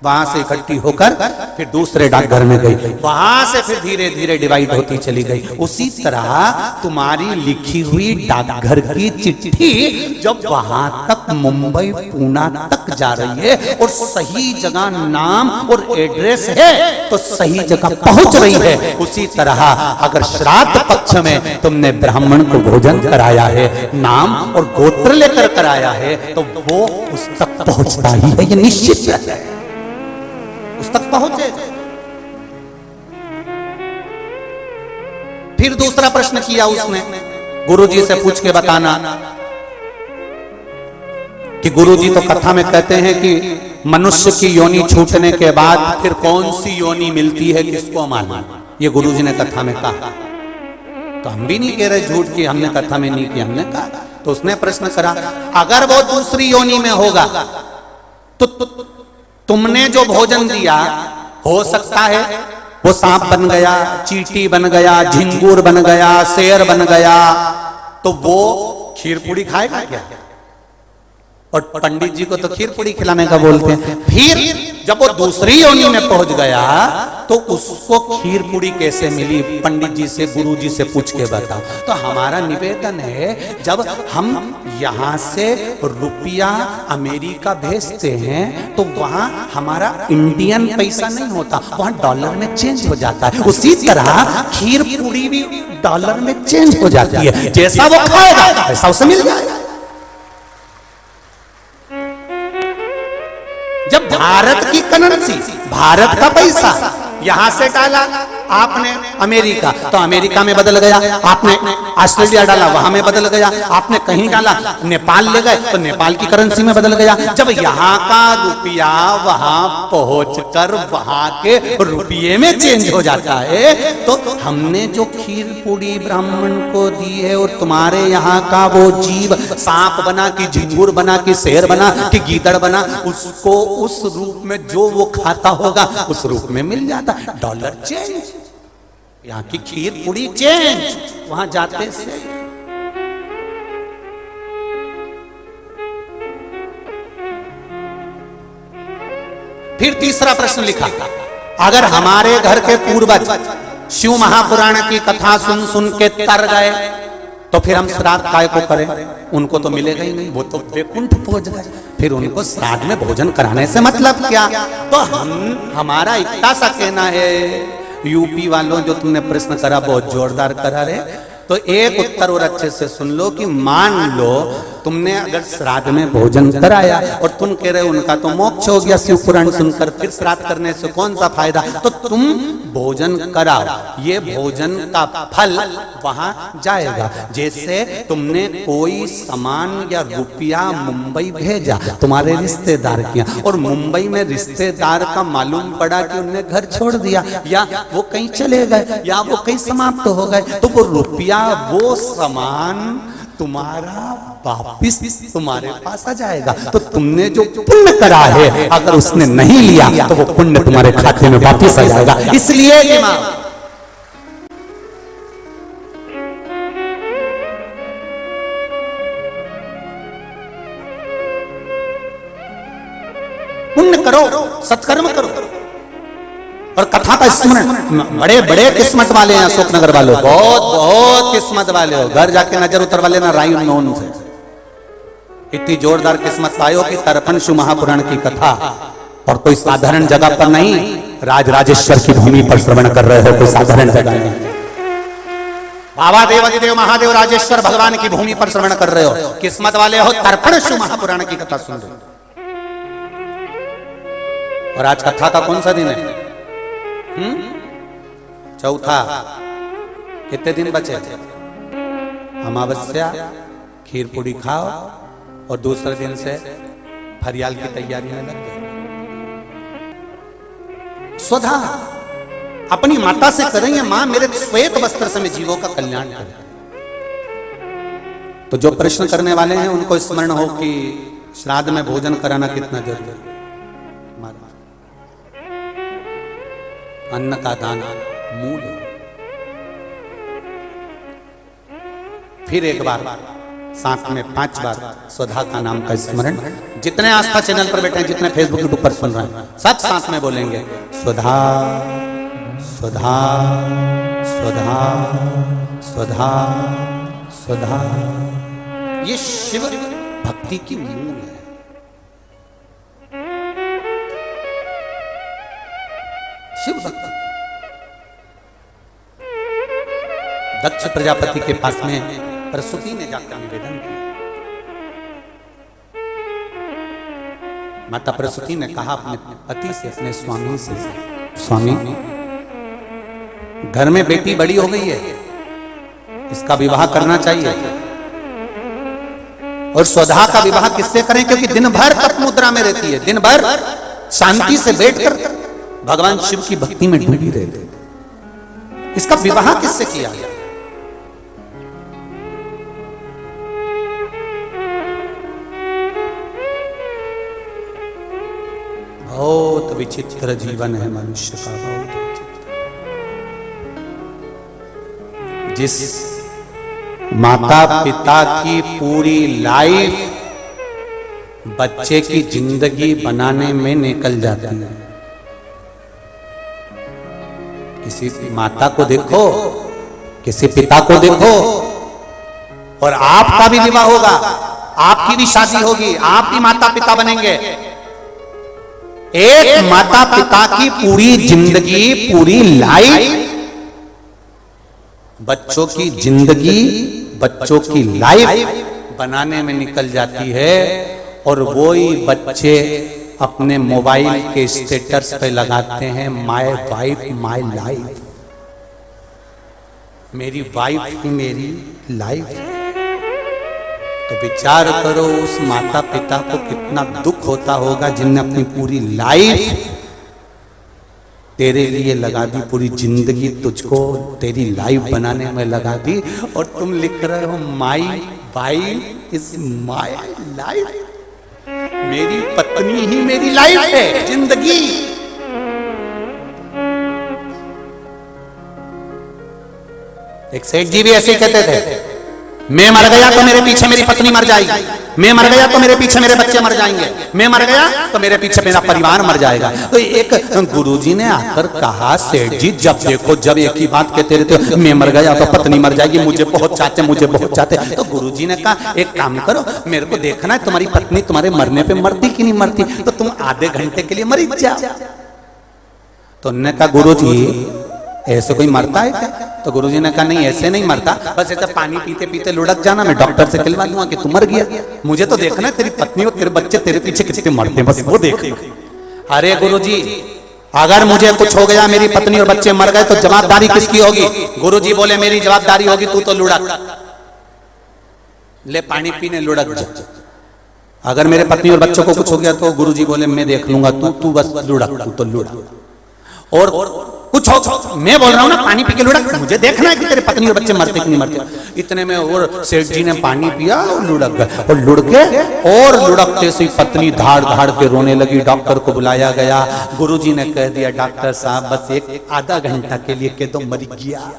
वहां से इकट्ठी होकर फिर दूसरे डाकघर में गई, वहां से फिर धीरे धीरे डिवाइड होती चली गई। उसी तरह तुम्हारी लिखी हुई डाकघर की चिट्ठी जब वहां तक मुंबई पूना तक जा रही है और सही जगह नाम और एड्रेस है तो सही जगह पहुंच रही है। उसी तरह अगर श्राद्ध पक्ष में तुमने ब्राह्मण को भोजन कराया है, नाम और गोत्र लेकर कराया है, तो वो उस तक पहुंचता ही है, ये निश्चित है, उस तक पहुंचे। फिर दूसरा प्रश्न किया उसने, गुरुजी से पूछ के बताना कि गुरुजी तो कथा में कहते हैं कि मनुष्य की योनि छूटने के बाद फिर कौन सी योनि मिलती है, किसको मालूम। ये गुरुजी ने कथा में कहा, तो हम भी नहीं कह रहे झूठ कि हमने कथा में नहीं किया, हमने कहा। तो उसने प्रश्न करा, अगर वो दूसरी योनि में होगा तो तुमने जो भोजन दिया हो सकता है वो सांप बन गया, चींटी बन गया, झिंगूर बन गया, शेर बन गया, तो वो खीर पूड़ी खाएगा क्या? और पंडित जी को तो खीर पूड़ी खिलाने का बोलते हैं। फिर जब वो दूसरी योनि में पहुंच गया तो उसको खीर पूड़ी कैसे मिली? पंडित जी से, गुरु जी से पूछ के बताओ। तो हमारा निवेदन है, जब हम यहां से रुपया अमेरिका भेजते हैं तो वहां हमारा इंडियन पैसा नहीं होता, वहां डॉलर में चेंज हो जाता है। उसी तरह खीर पूड़ी भी डॉलर में चेंज हो जाती है, जैसा वो खाएगा वैसा उसे मिल जाएगा। जब भारत की करेंसी, भारत का पैसा यहां से डाला आपने अमेरिका तो अमेरिका में बदल गया, आपने ऑस्ट्रेलिया डाला वहां में बदल गया, आपने कहीं डाला नेपाल ले गए तो नेपाल की करेंसी में बदल गया। जब यहाँ का रुपया वहां पहुंचकर वहां के रुपये में चेंज हो जाता है तो हमने जो खीर पूड़ी ब्राह्मण को दी है और तुम्हारे यहाँ का वो जीव सांप बना कि झिंगुर बना कि शेर बना कि गीदड़ बना, उसको उस रूप में जो वो खाता होगा उस रूप में मिल जाता। डॉलर चेंज, यहाँ की खीर पूड़ी चेंज, वहां जाते से। फिर तीसरा प्रश्न लिखा, अगर हमारे घर के पूर्वज शिव महापुराण की कथा सुन सुन के तर गए तो फिर हम श्राद्ध काय को करें? उनको तो मिलेगा ही नहीं, वो तो वैकुंठ पहुंच गए, फिर उनको श्राद्ध में भोजन कराने से मतलब क्या? तो हमारा इतना सा कहना है, यूपी वालों जो तुमने प्रश्न करा बहुत जोरदार करा रे, तो एक उत्तर और अच्छे से सुन लो कि मान लो तुमने अगर श्राद्ध में भोजन कराया और तुम कह रहे हो उनका तो मोक्ष हो गया शिव पुराण सुनकर, फिर श्राद्ध करने से कौन सा फायदा? तो तुम भोजन कराओ, ये भोजन का फल वहां जाएगा। जैसे तुमने कोई सामान या रुपया मुंबई भेजा तुम्हारे रिश्तेदार किया, और मुंबई में रिश्तेदार का मालूम पड़ा कि उनने घर छोड़ दिया, या वो कहीं चले गए, या वो कहीं समाप्त हो गए, तो वो रुपया वो सामान तुम्हारा वापिस तुम्हारे पास आ जाएगा। तो तुमने जो पुण्य करा है अगर उसने नहीं लिया तो वो पुण्य तुम्हारे खाते में वापिस आ जाएगा। इसलिए कि मां पुण्य करो, सत्कर्म करो और कथा का स्मरण। बड़े बड़े किस्मत वाले हैं अशोकनगर वालों, बहुत बहुत किस्मत वाले हो, घर जाके नजर उतर वाले ना राय उन से इतनी जोरदार किस्मत पायो कि तर्पण शिव महापुराण की कथा और कोई साधारण जगह पर नहीं, राजराजेश्वर की भूमि पर श्रवण कर रहे हो, कोई साधारण जगह नहीं। बाबा देवादिदेव महादेव राजेश्वर भगवान की भूमि पर श्रवण कर रहे हो, किस्मत वाले हो, तर्पण शिव महापुराण की कथा सुन रहे हो। और आज कथा का कौन सा दिन है? चौथा। कितने दिन बचे? अमावस्या, खीर पूड़ी खाओ और दूसरे दिन से फरियाल की तैयारी में लग जाओ। स्वधा अपनी माता से करेंगे, मां मेरे श्वेत वस्त्र से मैं जीवों का कल्याण करें। तो जो प्रश्न करने वाले हैं उनको स्मरण हो कि श्राद्ध में भोजन कराना कितना जरूरी है। अन्न का दान मूल है। फिर एक बार साथ में 5 बार स्वधा का नाम का स्मरण। जितने आस्था चैनल पर बैठे हैं, जितने फेसबुक यूट्यूब पर सुन रहे हैं, सब साथ में बोलेंगे स्वधा स्वधा स्वधा स्वधा स्वधा। ये शिव भक्ति की मूल है। शिव भक्ति। दक्ष प्रजापति के पास में प्रसूति ने जाकर निवेदन किया। माता प्रसूति ने कहा अपने पति से, अपने स्वामी से, स्वामी घर में बेटी बड़ी हो गई है, इसका विवाह करना चाहिए। और स्वधा का विवाह किससे करें? क्योंकि दिन भर तप मुद्रा में रहती है, दिन भर शांति से बैठकर भगवान शिव की भक्ति में डूबी रहती। इसका विवाह किससे किया गया? बहुत विचित्र जीवन है मनुष्य का, बहुत विचित्र। जिस माता पिता की पूरी लाइफ बच्चे की जिंदगी बनाने में निकल जाती है। किसी माता को देखो, किसी पिता को देखो, और आपका भी विवाह होगा, आपकी भी शादी होगी, आप भी माता पिता बनेंगे। एक माता पिता की पूरी जिंदगी, पूरी लाइफ बच्चों की जिंदगी, बच्चों की लाइफ बनाने में निकल जाती है। और वो ही बच्चे अपने मोबाइल के स्टेटस पे लगाते हैं माय वाइफ माय लाइफ, मेरी वाइफ ही मेरी लाइफ। तो विचार करो उस माता पिता को कितना दुख होता होगा जिनने अपनी पूरी लाइफ तेरे लिए लगा दी, पूरी जिंदगी तुझको तेरी लाइफ बनाने में लगा दी, और तुम लिख रहे हो my wife is my life, मेरी पत्नी ही मेरी लाइफ है, जिंदगी। एक सेठ जी भी ऐसे कहते थे, मैं मर गया तो मेरे पीछे मेरी पत्नी मर जाएगी। मैं मर गया तो मेरे पीछे मेरे बच्चे मर जाएंगे, मैं मर गया तो मेरे पीछे मेरा परिवार मर जाएगा। तो एक गुरुजी ने आकर कहा, सेठ जी जब देखो जब एक ही बात कहते रहते हो, मैं मर गया तो पत्नी मर जाएगी, मुझे बहुत चाहते, मुझे बहुत चाहते। तो गुरुजी ने कहा एक काम करो, मेरे को देखना है तुम्हारी पत्नी तुम्हारे मरने पे मरती कि नहीं मरती, तो तुम आधे घंटे के लिए मरी जाओ। तो उन्होंने कहा गुरुजी ऐसे कोई मरता है क्या? तो गुरुजी ने कहा नहीं ऐसे नहीं मरता, बस ऐसे पानी पीते पीते लुढ़क जाना, मैं डॉक्टर से कहलवा दूंगा कि तू मर गया, मुझे तो देखना है तेरी पत्नी और तेरे बच्चे तेरे पीछे कितने मरते हैं, बस वो देखना। अरे गुरुजी अगर मुझे कुछ हो गया, मेरी पत्नी और बच्चे मर गए तो जवाबदारी किसकी होगी? गुरुजी बोले मेरी जवाबदारी होगी, तू तो लुढ़क, ले पानी पीने लुढ़क जा। अगर मेरे पत्नी और बच्चों को कुछ हो गया तो गुरुजी बोले मैं देख लूंगा, तू बस लुढ़क, तू तो लुढ़क। और कुछ हो, मैं बोल रहा हूं ना पानी पी के लुढ़क, मुझे देखना है कि तेरे पत्नी और बच्चे मरते कि नहीं मरते। इतने में और सेठ जी ने पानी पिया और लुढ़क गए, और लुढ़के और लुढ़कते से पत्नी धाड़ धाड़ के रोने लगी। डॉक्टर को बुलाया गया, गुरुजी ने कह दिया डॉक्टर साहब बस एक आधा घंटा के लिए कह दो मर गया।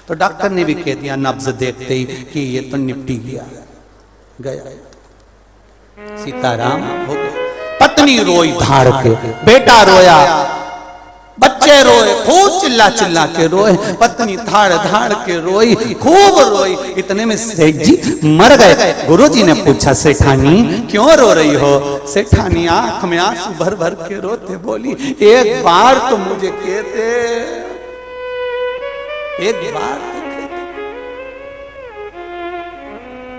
तो डॉक्टर ने भी कह दिया नब्ज देखते ही कि ये तो निपटी गया। सीताराम हो गया। पत्नी रोई धाड़ के, बेटा रोया, बच्चे रोए, खूब चिल्ला चिल्ला के रोए, पत्नी धाड़ धाड़ के रोई, खूब रोई। इतने में सेठ जी मर गए। गुरुजी ने पूछा सेठानी क्यों रो रही हो? सेठानी आंख में आंसू भर भर के रोते बोली एक बार तो मुझे कहते, एक बार तो कहते,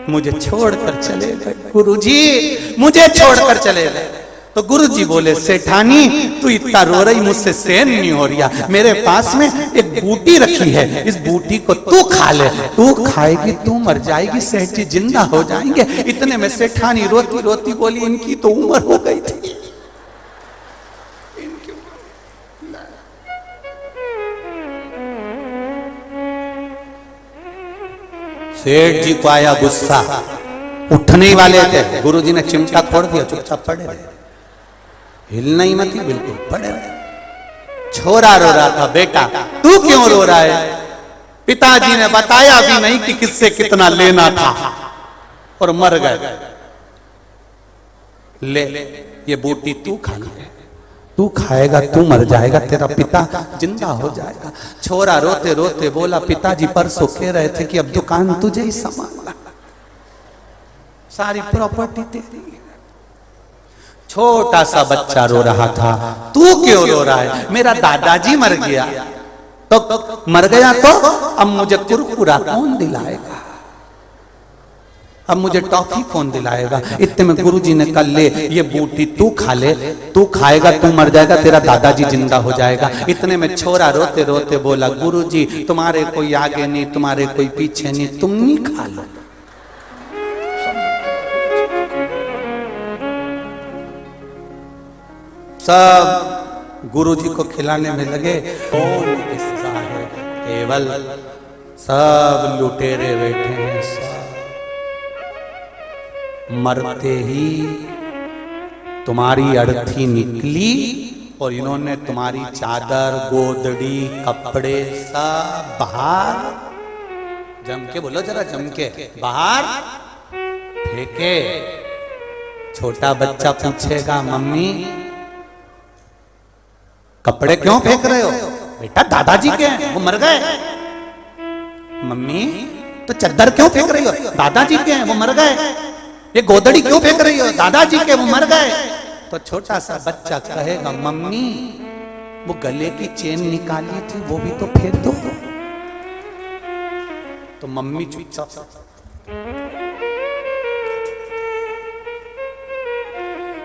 मुझे छोड़कर चले गए गुरुजी, मुझे छोड़कर चले गए। तो गुरुजी बोले सेठानी तू इतना रो रही, मुझसे सहन नहीं हो रहा, मेरे पास में एक बूटी रखी है, इस बूटी को तू खा ले, तू खाएगी तू मर जाएगी, सेठ जी जिंदा हो जाएंगे। इतने में सेठानी रोती रोती बोली इनकी तो उम्र हो गई थी। सेठ जी को आया गुस्सा, उठने ही वाले थे, गुरुजी ने चिमटा खोड़ दिया, चुपचाप पड़े रहे, हिलना ही मत, बिल्कुल पड़े रहे। छोरा रो रहा था, बेटा तू क्यों रो रहा है? पिताजी ने बताया भी नहीं कि किससे कितना लेना था और मर गए। ले ये बूटी तू खा ले, तू खाएगा तू मर जाएगा, तेरा पिता जिंदा हो जाएगा। छोरा रोते रोते बोला पिताजी परसों कह रहे थे कि अब दुकान तुझे ही संभालना, सारी प्रॉपर्टी तेरी। छोटा सा बच्चा रो रहा था, तू क्यों रो रहा है? मेरा दादाजी मर गया। तो मर गया तो अब मुझे कुरकुरा कौन दिलाएगा, अब मुझे टॉफी कौन दिलाएगा? इतने में गुरुजी ने कहा ले ये बूटी तू खा ले, तू खाएगा तू मर जाएगा, तेरा दादाजी जिंदा हो जाएगा। इतने में छोरा रोते रोते बोला गुरुजी तुम्हारे कोई आगे नहीं, तुम्हारे कोई पीछे नहीं, तुम ही खा लो। सब गुरुजी को खिलाने में लगे। कौन किसका है? केवल सब लुटेरे बैठे हैं, सब मरते ही तुम्हारी अर्थी निकली और इन्होंने तुम्हारी चादर गोदड़ी कपड़े सब बाहर, जम के बोलो जरा, जम के बाहर फेंके। छोटा बच्चा पूछेगा मम्मी कपड़े क्यों फेंक रहे हो? बेटा दादाजी के हैं वो मर गए। मम्मी तो चद्दर क्यों फेंक रही हो? दादाजी के हैं वो मर गए। ये गोदड़ी क्यों फेंक रही हो? दादाजी के वो मर गए। तो छोटा सा बच्चा कहेगा मम्मी वो गले की चेन निकाली थी वो भी तो फेंक दो। तो मम्मी चुपचाप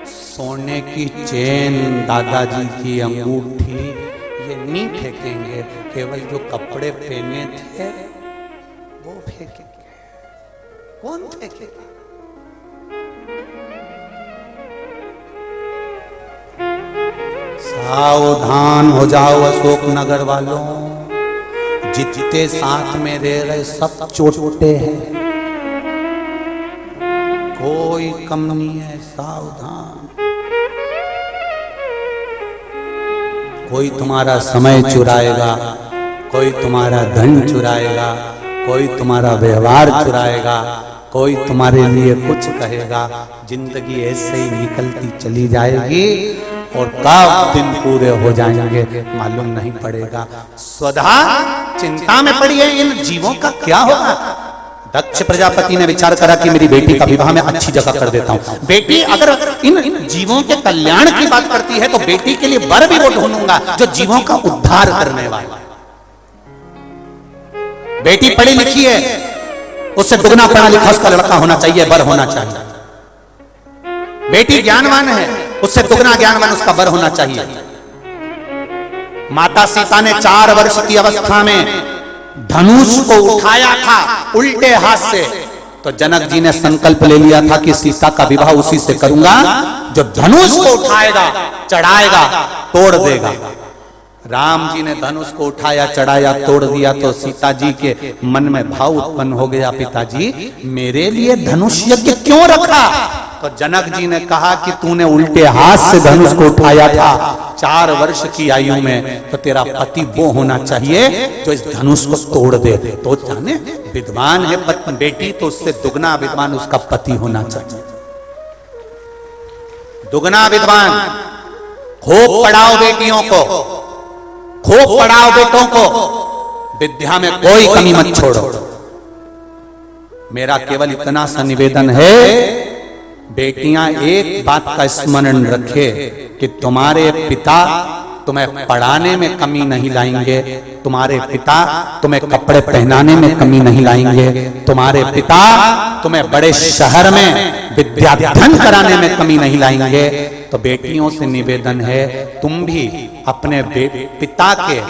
सोने की चेन, दादाजी की अंगूठी ये नहीं फेंकेंगे, केवल जो कपड़े पहने थे वो फेंकेंगे। कौन फेंकेगा? सावधान हो जाओ अशोक नगर वालों, जितने साथ में रह रहे सब चोटे हैं, कोई कम नहीं है। सावधान, कोई तुम्हारा समय चुराएगा, कोई तुम्हारा धन चुराएगा, कोई तुम्हारा व्यवहार चुराएगा, कोई तुम्हारे लिए कुछ कहेगा, जिंदगी ऐसे ही निकलती चली जाएगी और कब दिन पूरे हो जाएंगे मालूम नहीं पड़ेगा। स्वधा चिंता में पड़ी है इन जीवों का क्या होगा। दक्ष प्रजापति ने विचार करा कि मेरी बेटी का विवाह मैं अच्छी जगह कर देता हूं। बेटी अगर इन जीवों के कल्याण की बात करती है तो बेटी के लिए वर भी वो ढूंढूंगा जो जीवों का उद्धार करने वाला। बेटी पढ़ी लिखी है, उससे दुगना पढ़ा लिखा उसका लड़का होना चाहिए, वर होना चाहिए। बेटी ज्ञानवान है, उससे दुगना ज्ञानवान उसका वर होना चाहिए। माता सीता ने 4 वर्ष की अवस्था में धनुष को उठाया था उल्टे हाथ से, तो जनक जी ने संकल्प ले लिया था कि सीता का विवाह उसी से करूंगा जो धनुष को उठाएगा, चढ़ाएगा, तोड़ देगा। राम जी ने धनुष को उठाया, चढ़ाया, तोड़ दिया तो सीता जी के मन में भाव उत्पन्न हो गया, पिताजी मेरे लिए धनुष यज्ञ क्यों रखा। तो जनक जी ने कहा कि तूने उल्टे हाथ से धनुष को उठाया था 4 वर्ष की आयु में, तो तेरा पति वो होना चाहिए जो इस धनुष को तोड़ दे। तो जाने विद्वान है बेटी तो उससे दुगना विद्वान उसका पति होना चाहिए। दुगना विद्वान। खूब पढ़ाओ बेटियों को, खूब पढ़ाओ बेटों को, विद्या में कोई कमी मत छोड़ो। मेरा केवल इतना सा निवेदन है, बेटियां एक बात का स्मरण रखे कि तुम्हारे पिता तुम्हें पढ़ाने में कमी नहीं लाएंगे, तुम्हारे पिता तुम्हें कपड़े पहनाने में कमी नहीं लाएंगे, तुम्हारे पिता तुम्हें बड़े शहर में विद्याधन कराने में कमी नहीं लाएंगे। तो बेटियों से निवेदन है तुम भी अपने पिता के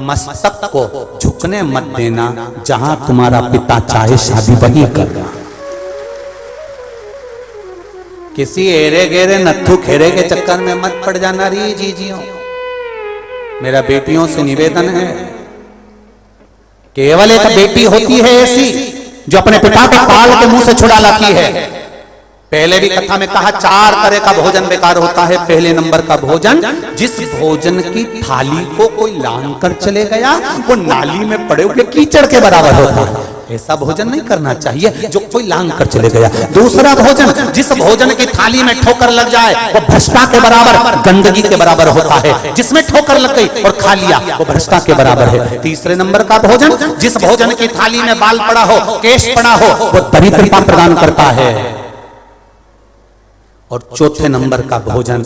मस्तक को झुकने मत देना, जहां तुम्हारा पिता चाहे शादी वही करना। किसी एरे गेरे नत्थु खेरे के चक्कर में मत पड़ जाना री जीजियों। मेरा बेटियों से निवेदन है, केवल एक बेटी होती है ऐसी जो अपने पिता को पाल के मुंह से छुड़ा लाती है। पहले भी कथा में कहा 4 तरह का भोजन बेकार होता है। पहले नंबर का भोजन, जिस भोजन की थाली को कोई लांग कर चले गया वो नाली में पड़े हुए कीचड़ के बराबर होता है। ऐसा भोजन नहीं करना चाहिए जो कोई लांग कर चले गया। दूसरा भोजन, जिस भोजन की थाली में ठोकर लग जाए वो भ्रष्टा के बराबर, गंदगी के बराबर होता है। जिसमें ठोकर लग गई और खा लिया वो भ्रष्टा के बराबर है। तीसरे नंबर का भोजन, जिस भोजन की थाली में बाल पड़ा हो, केश पड़ा हो, वो दरिद्रता प्रदान करता है। और चौथे नंबर का भोजन,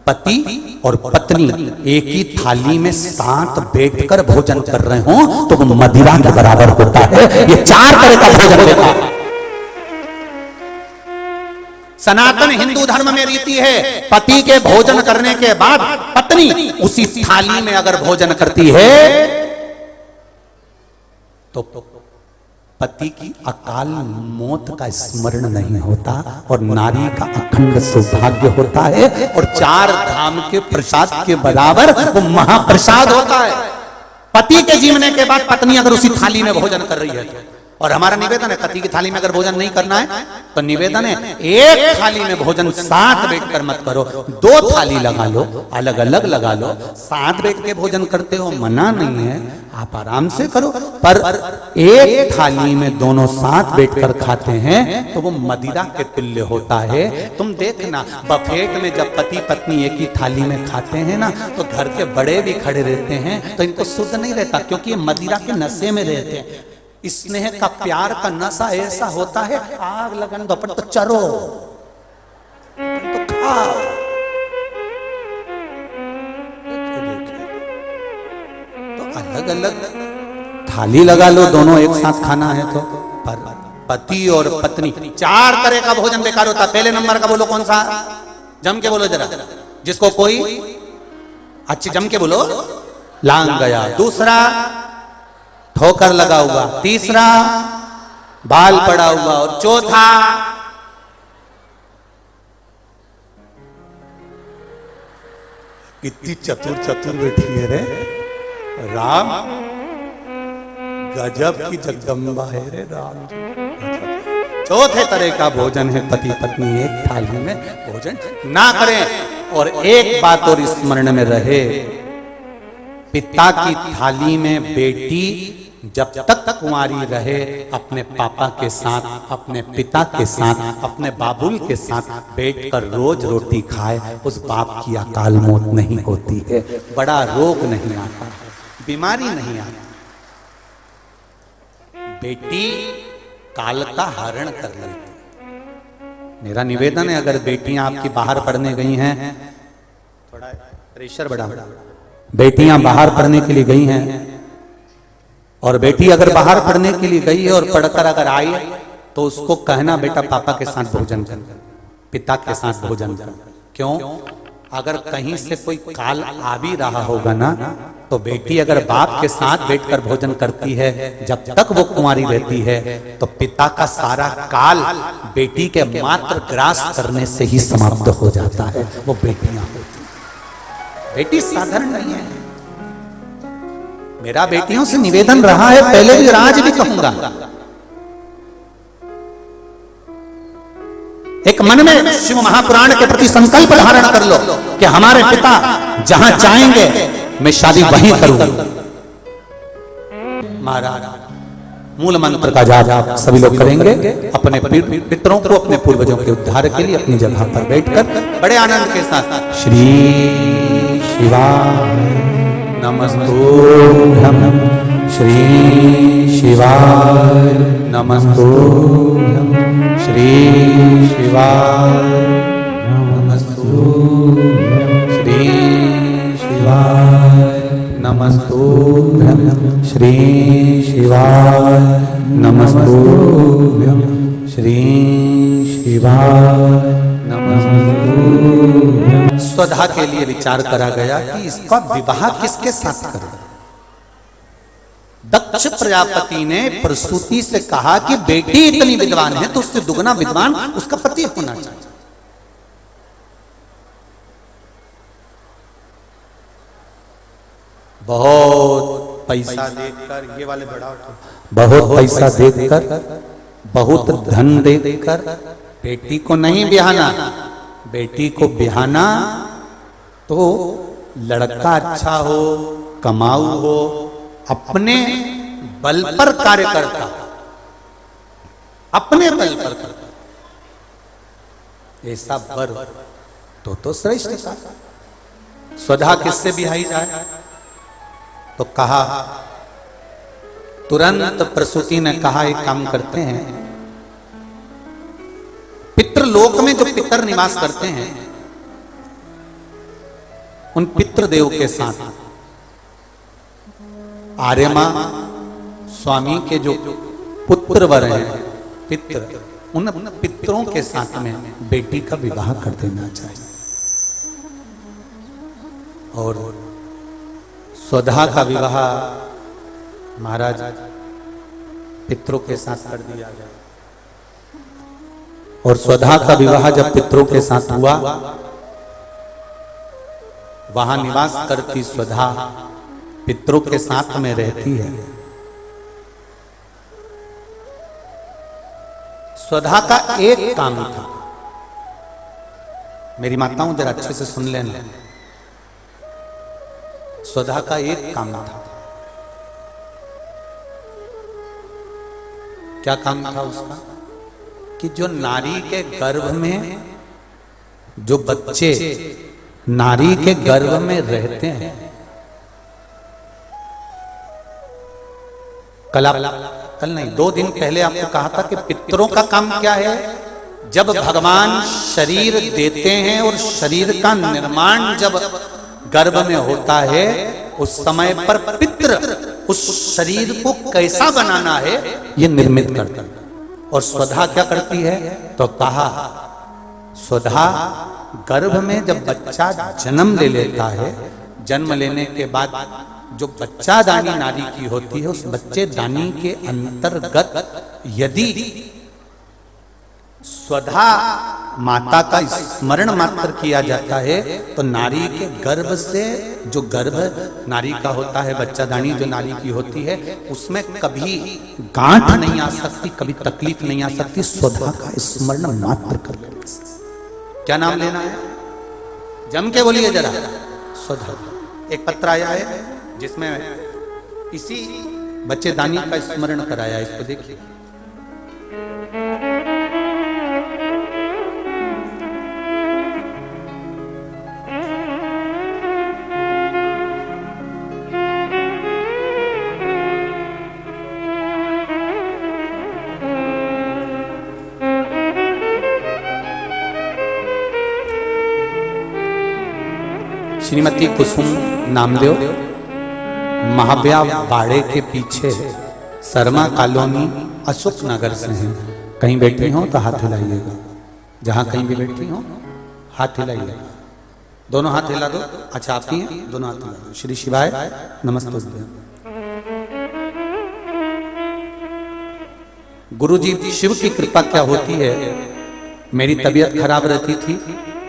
पति और पत्नी एक ही थाली में साथ बैठकर भोजन कर रहे हो तो वो मदिरा के बराबर होता है। ये 4 तरह का भोजन होता है। सनातन हिंदू धर्म में रीति है, पति के भोजन करने के बाद पत्नी उसी थाली में अगर भोजन करती है तो पति की अकाल मौत का स्मरण नहीं होता और नारी का अखंड सौभाग्य होता है और 4 धाम के प्रसाद के बराबर वो महाप्रसाद होता है। पति के जीवने के बाद पत्नी अगर उसी थाली में भोजन कर रही है तो, और हमारा निवेदन है पति की थाली में अगर भोजन नहीं करना है तो निवेदन है एक थाली में भोजन साथ बैठकर मत करो, 2 थाली लगा लो, अलग अलग लगा लो। साथ बैठ के भोजन करते हो मना नहीं है, आप आराम से करो, पर एक थाली में दोनों साथ बैठकर खाते हैं तो वो मदिरा के तुल्य होता है। तुम देखना बफेट में जब पति पत्नी एक ही थाली में खाते हैं ना तो घर के बड़े भी खड़े रहते हैं तो इनको शुद्ध नहीं रहता, क्योंकि ये मदिरा के नशे में रहते हैं। स्नेह का प्यार का नशा ऐसा होता है, आग लगन दो तो चरो तो खाओ। तो अलग अलग थाली लगा लो, दोनों एक साथ खाना है तो। पर पति और पत्नी 4 तरह का भोजन बेकार होता। पहले नंबर का बोलो कौन सा, जम के बोलो जरा, जिसको कोई अच्छी जम के बोलो, लांग गया। दूसरा ठोकर लगा हुआ, तीसरा बाल पड़ा हुआ, और चौथा कितनी चतुर चतुर बैठी है रे राम, गजब की जगदम्बा है रे राम। चौथे तरह का भोजन है पति पत्नी एक थाली में भोजन ना करें। और एक बात और स्मरण में रहे, पिता की थाली में बेटी जब तक कुंवारी रहे अपने पापा के साथ, अपने पिता के साथ, अपने बाबुल के साथ बैठकर रोज रोटी खाए, उस बाप की अकाल मौत नहीं होती है, बड़ा रोग नहीं आता, बीमारी नहीं आती। बेटी काल का हरण कर लेती। मेरा निवेदन है, अगर बेटियां आपकी बाहर पढ़ने गई हैं, थोड़ा प्रेशर बढ़ा, बेटियां बाहर पढ़ने के लिए गई हैं, और बेटी अगर बाहर पढ़ने के लिए गई है और पढ़कर अगर आई तो उसको कहना बेटा पापा के साथ भोजन कर, पिता के साथ भोजन कर। क्यों? अगर कहीं से कोई काल आ भी रहा होगा ना, तो बेटी अगर बाप के साथ बैठकर भोजन करती है, जब तक वो कुंवारी रहती है, तो पिता का सारा काल बेटी के मात्र ग्रास करने से ही समाप्त हो जाता है। वो बेटियां होती, बेटी साधारण नहीं है। मेरा बेटियों से निवेदन रहा है, पहले भी आज भी कहूंगा, एक मन में शिव महापुराण के प्रति संकल्प धारण कर लो कि हमारे पिता जहां चाहेंगे मैं शादी वहीं करूंगा। महाराज मूल मंत्र का जाप सभी लोग करेंगे, अपने पितरों को, अपने पूर्वजों के उद्धार के लिए अपनी जगह पर बैठकर बड़े आनंद के साथ श्री शिवाय नमस्तुभ्यं, श्री शिवाय नमस्तुभ्यं, श्री शिवाय नमस्तुभ्यं, श्री शिवाय नमस्तुभ्यं, श्री शिवाय नमस्तुभ्यं, श्री शिवाय नमस्तुभ्यं। स्वधा के लिए विचार करा गया कि इसका विवाह किसके साथ करें। दक्ष प्रजापति ने प्रसूति से कहा कि बेटी इतनी विद्वान है तो उससे दुगना विद्वान उसका पति होना चाहिए। बहुत पैसा देखकर, ये वाले बड़ा, बहुत पैसा देखकर, बहुत धन देखकर बेटी को नहीं ब्याहना। बेटी को ब्याहना तो लड़का अच्छा हो, कमाऊ हो, अपने बल पर कार्य करता, अपने बल पर करता, ऐसा वर तो श्रेष्ठ था। स्वधा किससे ब्याही जाए? तो कहा, तुरंत प्रसूति ने कहा एक काम करते हैं, पितृलोक में जो पितर निवास करते हैं उन पितृदेव के साथ आर्यमा स्वामी के जो पुत्र वर हैं पितर, उन पितरों के साथ में बेटी का विवाह कर देना चाहिए। और स्वधा का विवाह महाराज पितरों के साथ कर दिया गया। और स्वधा का विवाह जब पितरों के साथ हुआ, वहां निवास करती स्वधा पितरों के साथ में रहती है। स्वधा का एक काम था, मेरी माताओं जरा अच्छे से सुन लेना, स्वधा का एक काम था। क्या काम था उसका? कि जो नारी के गर्भ में, जो बच्चे नारी के गर्भ में रहते हैं, कल नहीं 2 दिन पहले आपको कहा था कि पितरों का काम क्या है? जब भगवान शरीर देते हैं और शरीर का निर्माण जब गर्भ में होता है, उस समय पर पितृ उस शरीर को कैसा बनाना है ये निर्मित करता है। और स्वधा क्या करती है? तो कहा, स्वधा गर्भ में जब बच्चा जन्म ले लेता है, जन्म लेने के बाद जो बच्चा दानी नारी की होती है, उस बच्चे दानी के अंतर्गत यदि स्वधा माता का स्मरण मात्र किया जाता है, तो नारी के गर्भ से, जो गर्भ नारी का होता है, बच्चा दानी जो नारी की होती है, उसमें कभी गांठ नहीं आ सकती, कभी तकलीफ नहीं आ सकती, स्वधा का स्मरण मात्र कर लेने से। क्या नाम लेना है? जम के बोलिए जरा। स्वधा। एक पत्र आया है जिसमें इसी बच्चे दानी का स्मरण कराया, इसको देखिए। श्रीमती कुसुम नामदेव महाव्या बाड़े के पीछे शर्मा कॉलोनी अशोक नगर से हैं। कहीं बैठी हो तो हाथ हिलाइएगा, जहां कहीं भी बैठी हो हाथ हिलाइएगा, दोनों हाथ हिला दो। अच्छा आप ही हैं, दोनों हाथ हिला दो। श्री शिवाय नमस्ते। गुरुजी, शिव की कृपा क्या होती है, मेरी तबीयत खराब रहती थी,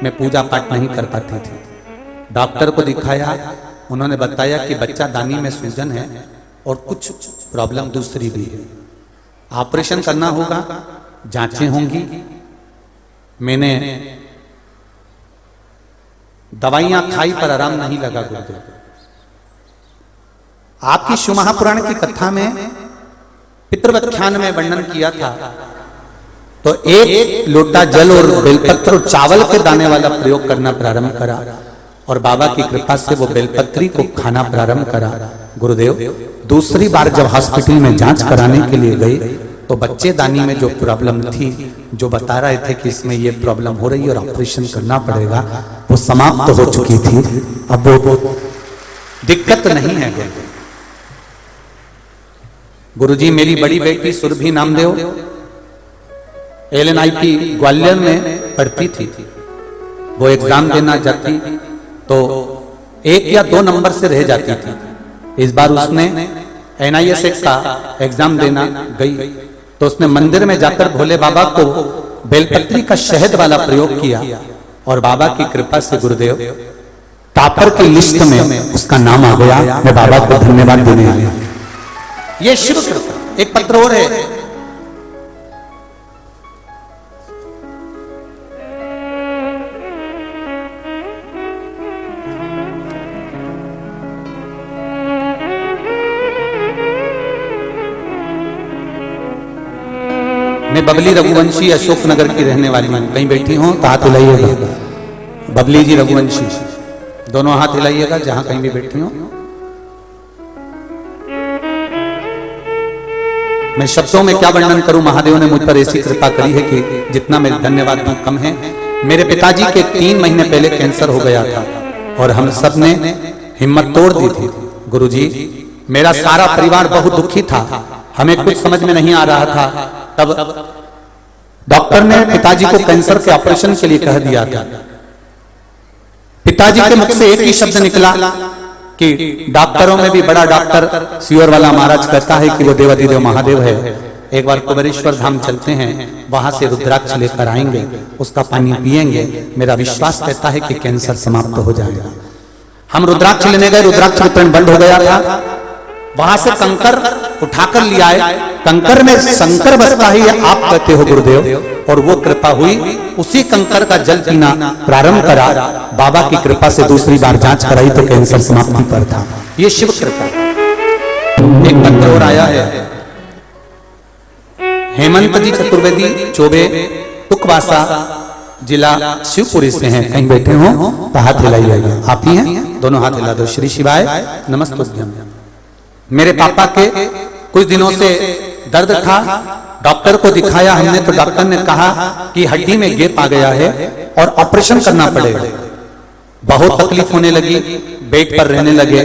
मैं पूजा पाठ नहीं कर पाती थी। डॉक्टर को दिखाया, उन्होंने बताया कि बच्चा दानी में सूजन है और कुछ प्रॉब्लम दूसरी भी है, ऑपरेशन करना होगा, जांचें होंगी। मैंने दवाइयां खाई पर आराम नहीं लगा गुरुदेव। आपकी शिव महापुराण की कथा में पितृव्याख्यान में वर्णन किया था, तो एक लोटा जल और बेलपत्र और चावल के दाने वाला प्रयोग करना प्रारंभ करा और बाबा की कृपा से वो बेलपत्री को खाना प्रारंभ करा। गुरुदेव, दूसरी बार जब हॉस्पिटल में जांच कराने के लिए गए तो बच्चे दानी में जो प्रॉब्लम थी, जो बता रहे थे कि इसमें ये प्रॉब्लम हो रही है और ऑपरेशन करना पड़ेगा, वो समाप्त हो चुकी थी। अब वो दिक्कत नहीं है। गुरुजी, मेरी बड़ी बेटी सुरभि नामदेव LNIP ग्वालियर में पढ़ती थी, वो एग्जाम देना जाती तो 1 या 2 नंबर से रह जाती थी। इस बार उसने NISX का एग्जाम देना गई तो उसने मंदिर में जाकर भोले बाबा को बेलपत्री का शहद वाला प्रयोग किया और बाबा की कृपा से गुरुदेव टॉपर की लिस्ट में उसका नाम आ गया। मैं बाबा को धन्यवाद देने आया। ये शिव कृपा। एक पत्र और है, मैं बबली रघुवंशी अशोक नगर की रहने वाली हूं। कहीं बैठी हो तो हाथ हिलाइएगा। बबली जी रघुवंशी, दोनों हाथ हिलाइएगा जहां कहीं भी बैठी हो। मैं शब्दों में क्या वर्णन करूं, महादेव ने मुझ पर ऐसी कृपा करी है कि जितना मैं धन्यवाद दूं कम है। मेरे पिताजी के 3 महीने पहले कैंसर हो गया था और हम सब ने हिम्मत तोड़ दी थी। गुरुजी, मेरा सारा परिवार बहुत दुखी था, हमें कुछ समझ में नहीं आ रहा था। तब डॉक्टर ने पिताजी को कैंसर के ऑपरेशन के लिए कह दिया था। पिताजी के मुख से एक ही शब्द निकला कि डॉक्टरों में भी बड़ा डॉक्टर सियोर वाला महाराज कहता है कि वो देवाधिदेव महादेव है। एक बार कुबेरेश्वर धाम चलते हैं, वहां से रुद्राक्ष लेकर आएंगे, उसका पानी पिएंगे, मेरा विश्वास कहता है कि कैंसर समाप्त हो जाएगा। हम रुद्राक्ष लेने गए, रुद्राक्ष वितरण बंद हो गया था। वहां से कंकर उठाकर लिया आए, कंकर में शंकर बसता ही आप कहते हो गुरुदेव, और वो कृपा हुई। उसी कंकर का जल पीना प्रारंभ करा। बाबा की कृपा से दूसरी बार जांच कराई तो कैंसर समाप्ति पर था। ये शिव कृपा। एक पत्र और आया है, हेमंत जी चतुर्वेदी चौबे तुकवासा जिला शिवपुरी से हैं। कहीं बैठे हो तो हाथ हिलाइएगा। आप ही हैं, दोनों हाथ हिला दो। श्री शिवाय नमस्तुभ्यम। मेरे पापा के कुछ दिनों से दर्द था, डॉक्टर को दिखाया हमने तो डॉक्टर ने कहा कि हड्डी में गैप आ गया है और ऑपरेशन करना पड़ेगा। बहुत तकलीफ होने लगी, बेड पर रहने लगे।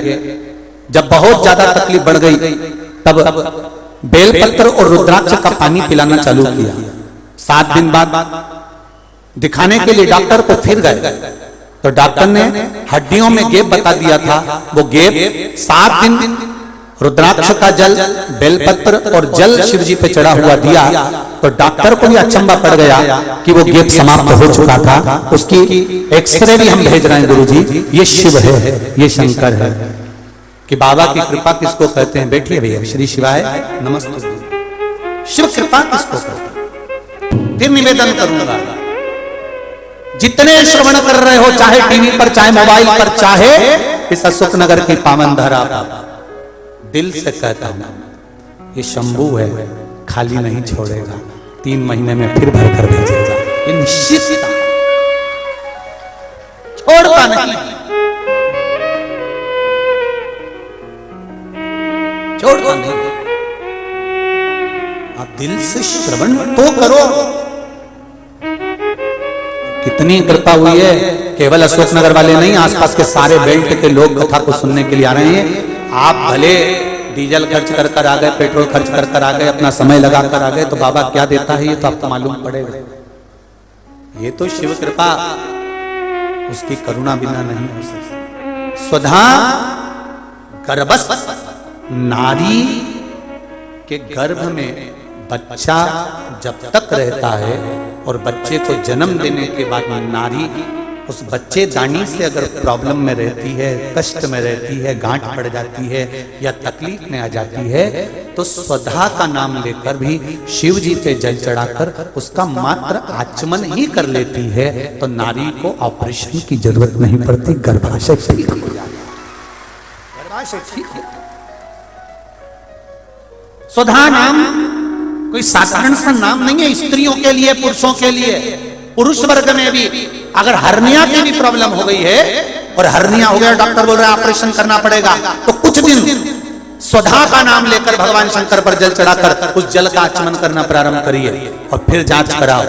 जब बहुत ज्यादा तकलीफ बढ़ गई तब बेलपत्र और रुद्राक्ष का पानी पिलाना चालू किया। 7 दिन बाद दिखाने के लिए डॉक्टर को फिर गए तो डॉक्टर ने हड्डियों में गैप बता दिया था। वो गैप 7 दिन रुद्राक्ष का जल, बेलपत्र और जल शिव जी पे चढ़ा हुआ दिया तो डॉक्टर को भी अचंभा पड़ गया कि वो गैप समाप्त हो चुका था। उसकी एक्सरे भी हम भेज रहे हैं गुरुजी। ये शिव है, ये शंकर है कि बाबा की कृपा किसको कहते हैं। बैठिए भैया। श्री शिवाय नमस्ते। शिव कृपा किसको कहते हैं? फिर निवेदन करूंगा, जितने श्रवण कर रहे हो, चाहे टीवी पर, चाहे मोबाइल पर, चाहे इस अशोक नगर की पावन धरा, दिल से कहता हूं ये शंभू है, खाली नहीं छोड़ेगा, 3 महीने में फिर भर कर भेजेगा। ये निश्चित छोड़ता नहीं, छोड़ता नहीं। आप दिल से श्रवण तो करो। कितनी कृपा हुई है, केवल अशोकनगर वाले नहीं, आसपास के सारे बेल्ट के लोग कथा को सुनने के लिए आ रहे हैं। आप भले डीजल खर्च कर कर आ गए, पेट्रोल खर्च कर कर आ गए, अपना समय लगा कर आ गए, तो बाबा क्या देता है ये तो आपको मालूम पड़ेगा। ये तो शिव कृपा, उसकी करुणा बिना नहीं हो सकती। स्वधा गर्भस्थ, नारी के गर्भ में बच्चा जब तक रहता है और बच्चे को जन्म देने के बाद नारी उस बच्चे दानी से अगर प्रॉब्लम में रहती है, कष्ट में रहती है, गांठ पड़ जाती है या तकलीफ में आ जाती है, तो स्वधा का नाम लेकर भी शिव जी पे जल चढ़ाकर उसका मात्र आचमन ही कर लेती है, तो नारी को ऑपरेशन की जरूरत नहीं पड़ती, गर्भाशय ठीक हो जाता है। गर्भाशय ठीक हो जाता है। स्वधा नाम कोई साधारण सा नाम नहीं है, स्त्रियों के लिए, पुरुषों के लिए। पुरुष वर्ग में भी अगर हर्निया की भी प्रॉब्लम हो गई है और हर्निया हो गया, डॉक्टर बोल रहा है ऑपरेशन करना पड़ेगा, तो कुछ दिन स्वधा का नाम लेकर भगवान शंकर पर जल चढ़ाकर उस जल का आचमन करना प्रारंभ करिए और फिर जांच कराओ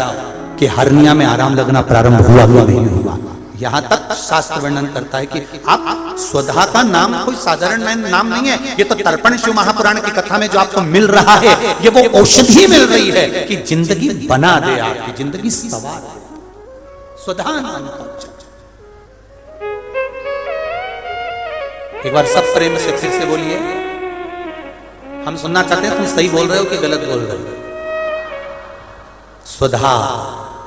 कि हर्निया में आराम लगना प्रारंभ हुआ या नहीं हुआ। यहां तक शास्त्र वर्णन करता है कि आप स्वधा का नाम कोई साधारण नाम नहीं है। ये तो तर्पण शिव महापुराण की कथा में जो आपको मिल रहा है, ये वो औषधि मिल रही है कि जिंदगी बना दे, आपकी जिंदगी सवार दे। स्वधा नाम का एक बार सब प्रेम से फिर से बोलिए। हम सुनना चाहते हैं तुम सही बोल रहे हो कि गलत बोल रहे हो। स्वधा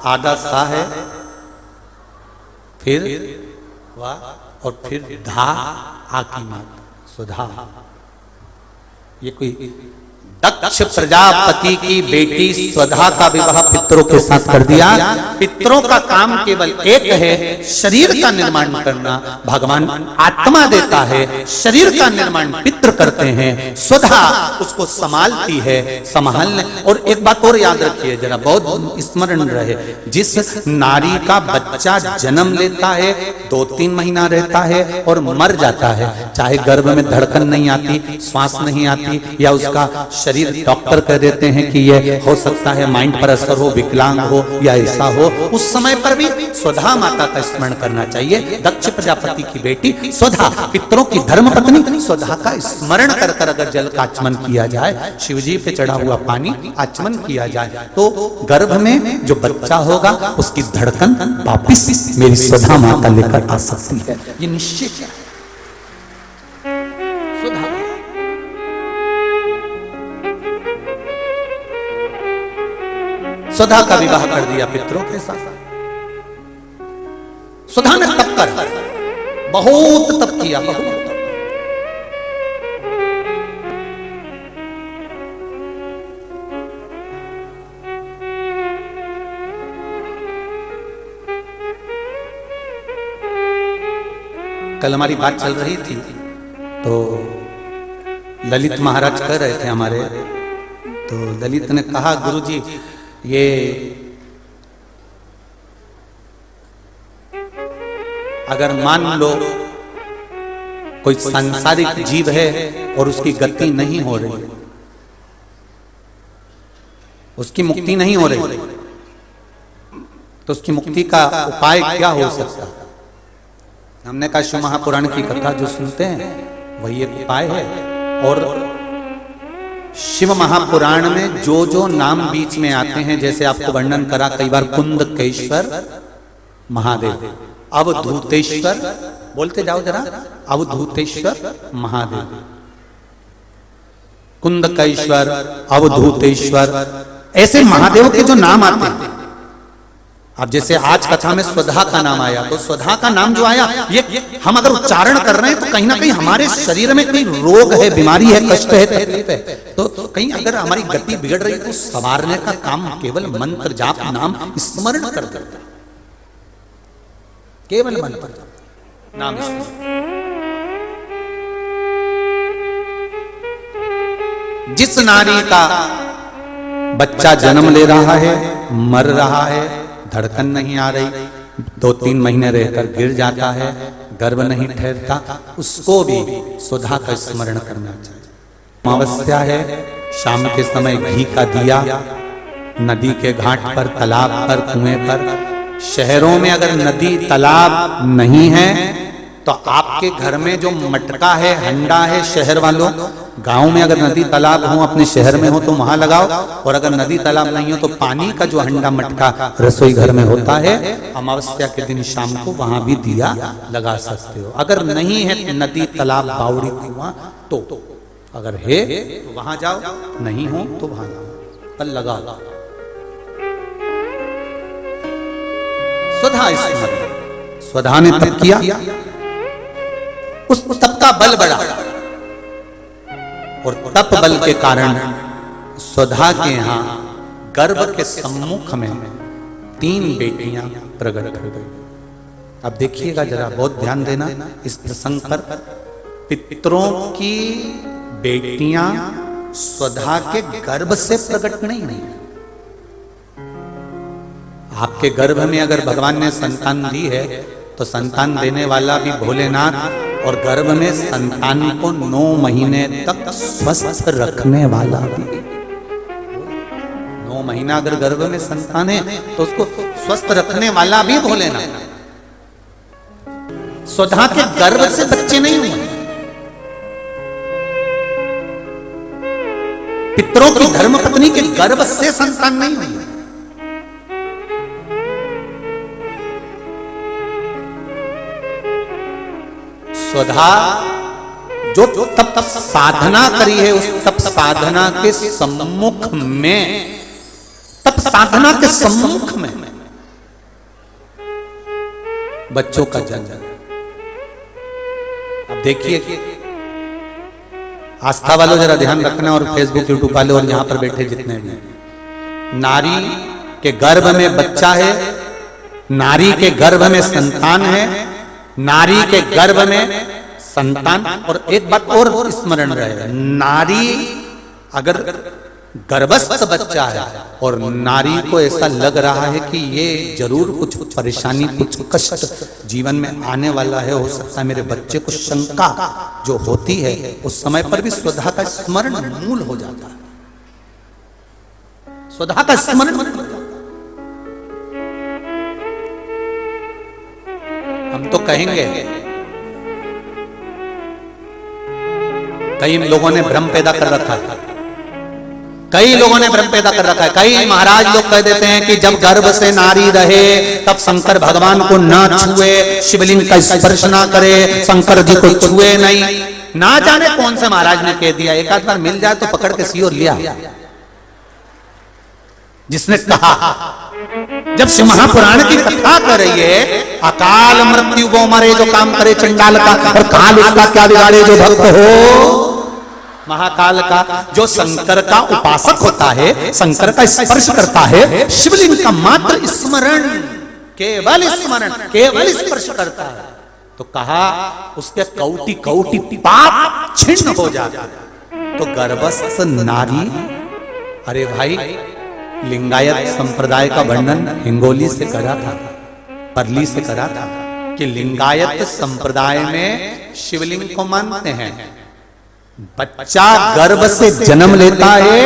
आधा सा है, फिर वाह और फिर धा आकी मात सुधा। ये कोई दक्ष प्रजापति की बेटी स्वधा का विवाह पितरों के साथ कर दिया। पितरों का काम केवल एक है, शरीर का निर्माण करना। भगवान आत्मा देता है, शरीर का निर्माण पितृ करते हैं, स्वधा उसको संभालती है, संभालने। और एक बात और याद रखिए जरा, बहुत स्मरण रहे, जिस नारी का बच्चा जन्म लेता है, 2-3 महीना रहता है और मर जाता है, चाहे गर्भ में धड़कन नहीं आती, श्वास नहीं आती, या उसका शरीर डॉक्टर कह देते हैं कि ये हो सकता है माइंड पर असर हो, विकलांग हो या ऐसा हो, उस समय पर भी स्वधा माता का स्मरण करना चाहिए। दक्ष प्रजापति की बेटी स्वधा, पितरों की धर्म पत्नी स्वधा का स्मरण कर कर अगर जल का आचमन किया जाए, शिवजी पे चढ़ा हुआ पानी आचमन किया जाए, तो गर्भ में जो बच्चा होगा उसकी धड़कन वापिस मेरी स्वधा माता लेकर आ सकती है। ये निश्चित है। स्वधा का विवाह कर दिया पितरों के साथ। स्वधा ने तप कर, बहुत तप किया, बहुत तप। कल हमारी बात चल रही थी तो ललित महाराज कह रहे थे हमारे, तो ललित ने कहा गुरुजी ये अगर मान लो कोई सांसारिक जीव है और उसकी गति नहीं हो रही, उसकी मुक्ति नहीं हो रही, तो उसकी मुक्ति का उपाय क्या हो सकता? हमने कहा शिव महापुराण की कथा जो सुनते हैं वही एक उपाय है। और शिव महापुराण में जो जो नाम बीच में आते हैं, जैसे आपको वर्णन करा कई बार, कुंदकेश्वर महादेव, अवधूतेश्वर, बोलते जाओ जरा, अवधूतेश्वर महादेव, कुंदकेश्वर, अवधूतेश्वर, ऐसे महादेव के जो नाम आते हैं। अब जैसे आज कथा में स्वधा का नाम आया, तो स्वधा का नाम जो आया, ये हम अगर उच्चारण कर रहे हैं तो कहीं ना कहीं हमारे शरीर में कोई रोग है, बीमारी है, कष्ट है, तकलीफ है, तो कहीं अगर हमारी गति बिगड़ रही है तो संवारने का काम केवल मंत्र जाप नाम स्मरण कर देता है। केवल मंत्र नाम जिस नारी का बच्चा जन्म ले रहा है, मर रहा है, धड़कन नहीं आ रही, 2-3 महीने रहकर गिर जाता है, गर्भ नहीं ठहरता, उसको भी सुधा का स्मरण करना चाहिए। अमावस्या है, शाम के समय घी का दिया नदी के घाट पर, तालाब पर, कुएं पर। शहरों में अगर नदी तालाब नहीं है तो आपके घर में जो मटका है, हंडा है, शहर वालों, गांव में अगर नदी तालाब हो, अपने शहर में हो तो वहां लगाओ, और अगर नदी तालाब नहीं हो तो पानी का जो हंडा मटका रसोई घर में होता है, अमावस्या के दिन शाम को वहां भी दिया लगा सकते हो। अगर नहीं है नदी तालाब बावड़ी कुआं तो अगर है तो वहां जाओ, नहीं हो तो वहां जाओ, पर लगाओ। स्वधा स्मरण, स्वधा ने तप किया, उस तप का बल बढ़ा, और तप बल के कारण स्वधा के यहां गर्भ के सम्मुख में 3 बेटियां प्रकट हो गई। अब देखिएगा जरा, बहुत ध्यान देना इस प्रसंग पर। पितरों की बेटियां स्वधा के गर्भ से प्रकट नहीं हुई। आपके गर्भ में अगर भगवान ने संतान दी है तो संतान देने वाला भी भोलेनाथ, और गर्भ में संतान को 9 महीने तक स्वस्थ रखने वाला भी। 9 महीना अगर गर्भ में संतान है तो उसको स्वस्थ रखने वाला भी भोलेनाथ। स्वधा के गर्भ से बच्चे नहीं हुए, पितरों की धर्मपत्नी के गर्भ से संतान नहीं हुई। स्वधा जो तप साधना करी है, उस तप साधना के सम्मुख में, तप साधना के सम्मुख में बच्चों का जन्म। अब देखिए, आस्था वालों जरा ध्यान रखना, और फेसबुक यूट्यूब वाले और यहां पर बैठे जितने भी, नारी के गर्भ में बच्चा है, नारी के गर्भ में संतान है, नारी के गर्भ में संतान। और एक बात और स्मरण रहे, नारी अगर गर्भस्थ बच्चा है और नारी को ऐसा लग रहा है कि ये जरूर कुछ परेशानी, कुछ कष्ट जीवन में आने वाला है, हो सकता है मेरे बच्चे को, शंका जो होती है, उस समय पर भी स्वधा का स्मरण मूल हो जाता है। स्वधा का स्मरण मूल हो जाता है। हम तो कहेंगे, कई लोगों ने भ्रम पैदा कर रखा है, कई लोगों ने भ्रम पैदा कर रखा है। कई महाराज लोग कह देते हैं कि जब गर्भ से नारी रहे तब शंकर भगवान को ना छुए, शिवलिंग का स्पर्श ना करे, शंकर जी को छुए नहीं। ना जाने कौन से महाराज ने कह दिया, एक आध बार मिल जाए तो पकड़ के सियोर लिया, जिसने कहा। जब शिव महापुराण की कथा कर रही है, अकाल मृत्यु वो मरे जो काम करे चंडाल का, और काल उसका क्या बिगाड़े जो भक्त हो महाकाल का। जो शंकर का उपासक होता है, शंकर का स्पर्श करता है, शिवलिंग का मात्र स्मरण, केवल स्मरण, केवल स्पर्श करता है, तो कहा उसके कौटि कौटि पाप छिन्न हो जाता है। तो गर्भस्थ नारी, अरे भाई, लिंगायत संप्रदाय का वर्णन हिंगोली से करा था, परली से करा था, कि लिंगायत संप्रदाय में शिवलिंग को मानते हैं। बच्चा गर्भ से जन्म लेता है,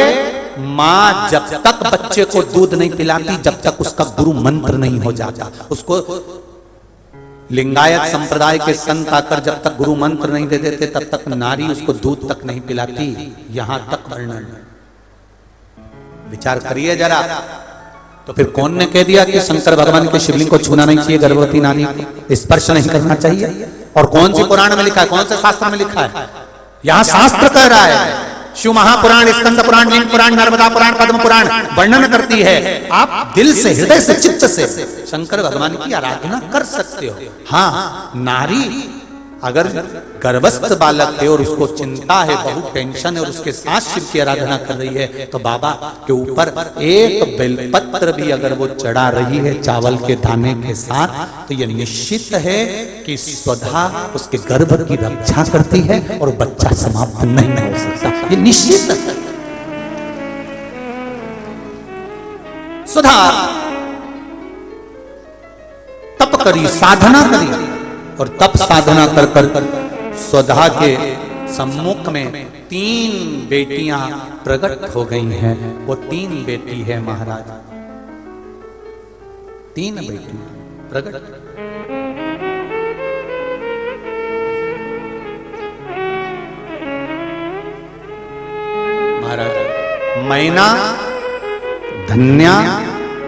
मां जब तक बच्चे को दूध नहीं पिलाती, जब तक उसका गुरु मंत्र नहीं हो जाता। उसको लिंगायत संप्रदाय के संत आकर जब तक गुरु मंत्र नहीं दे देते, तब तक नारी उसको दूध तक नहीं पिलाती। यहां तक वर्णन, विचार करिए जरा। तो फिर कौन ने कह दिया कि शंकर भगवान के शिवलिंग को छूना नहीं चाहिए, गर्भवती नारी को स्पर्श नहीं करना चाहिए? और कौन सी पुराण में लिखा है, कौन से शास्त्र में लिखा है? यहां शास्त्र कह रहा है, शिव महापुराण, स्कंद पुराण, लिंग पुराण, नर्मदा पुराण, पद्म पुराण वर्णन करती है। आप दिल से, हृदय से, चित्त से शंकर भगवान की आराधना कर सकते हो। हाँ, नारी अगर गर्भस्थ बालक है और उसको चिंता है, बहुत टेंशन है, और उसके साथ शिव की आराधना कर रही है, तो बाबा के ऊपर एक बेलपत्र भी अगर वो चढ़ा रही है चावल के दाने के साथ, तो ये निश्चित है कि स्वधा उसके गर्भ की रक्षा करती है और बच्चा समाप्त नहीं हो सकता। ये निश्चित है। सुधार, तप करी, साधना करी, और तप साधना कर कर स्वधा के सम्मुख में 3 बेटियां प्रकट हो गई हैं। वो 3 बेटी है महाराज, 3 बेटियां प्रकट। महाराज मैना, धन्या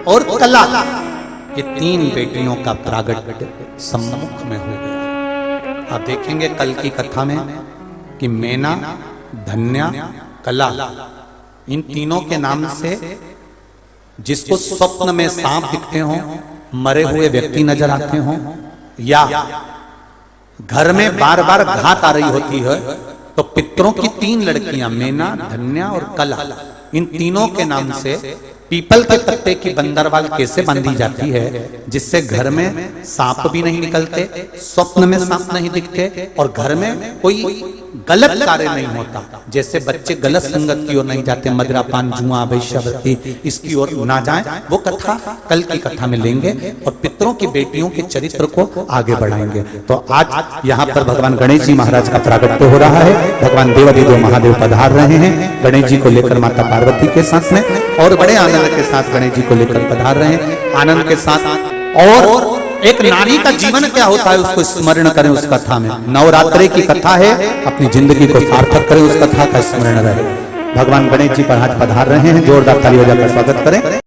और कला, ये 3 बेटियों का प्रागट्य सम्मुख में हो गया। आप देखेंगे कल की कथा में कि मैना, धन्या, कला, इन तीनों के नाम से जिसको स्वप्न में सांप दिखते हों, मरे हुए व्यक्ति नजर आते हों, या घर में बार बार घात आ रही होती है, तो पितरों की 3 लड़कियां मैना, धन्या और कला, इन तीनों के नाम से पीपल के पत्ते की बंदरवाल कैसे बांधी जाती है, जिससे घर में सांप भी नहीं निकलते, स्वप्न में सांप नहीं दिखते, और घर में कोई गलत कार्य नहीं होता। जैसे बच्चे गलत संगत की ओर नहीं जाते, मदिरा पान जुआ वैश्यावृत्ति इसकी ओर ना जाएं, वो कथा कल की कथा में लेंगे और पितरों की बेटियों के चरित्र को आगे बढ़ाएंगे। तो आज यहाँ पर भगवान गणेश जी महाराज का प्रागट्य हो रहा है। भगवान देवाधिदेव महादेव पधार रहे हैं गणेश जी को लेकर माता पार्वती के साथ में, और बड़े आनंद के साथ गणेश जी को लेकर पधार रहे हैं, आनंद के साथ। और एक नारी का जीवन क्या होता है उसको स्मरण करें उस कथा में। नवरात्रि की कथा है, अपनी जिंदगी को सार्थक करें, उस कथा का स्मरण रहे। भगवान गणेश जी पर आज पधार रहे हैं, जोरदार ताली बजाकर स्वागत करें।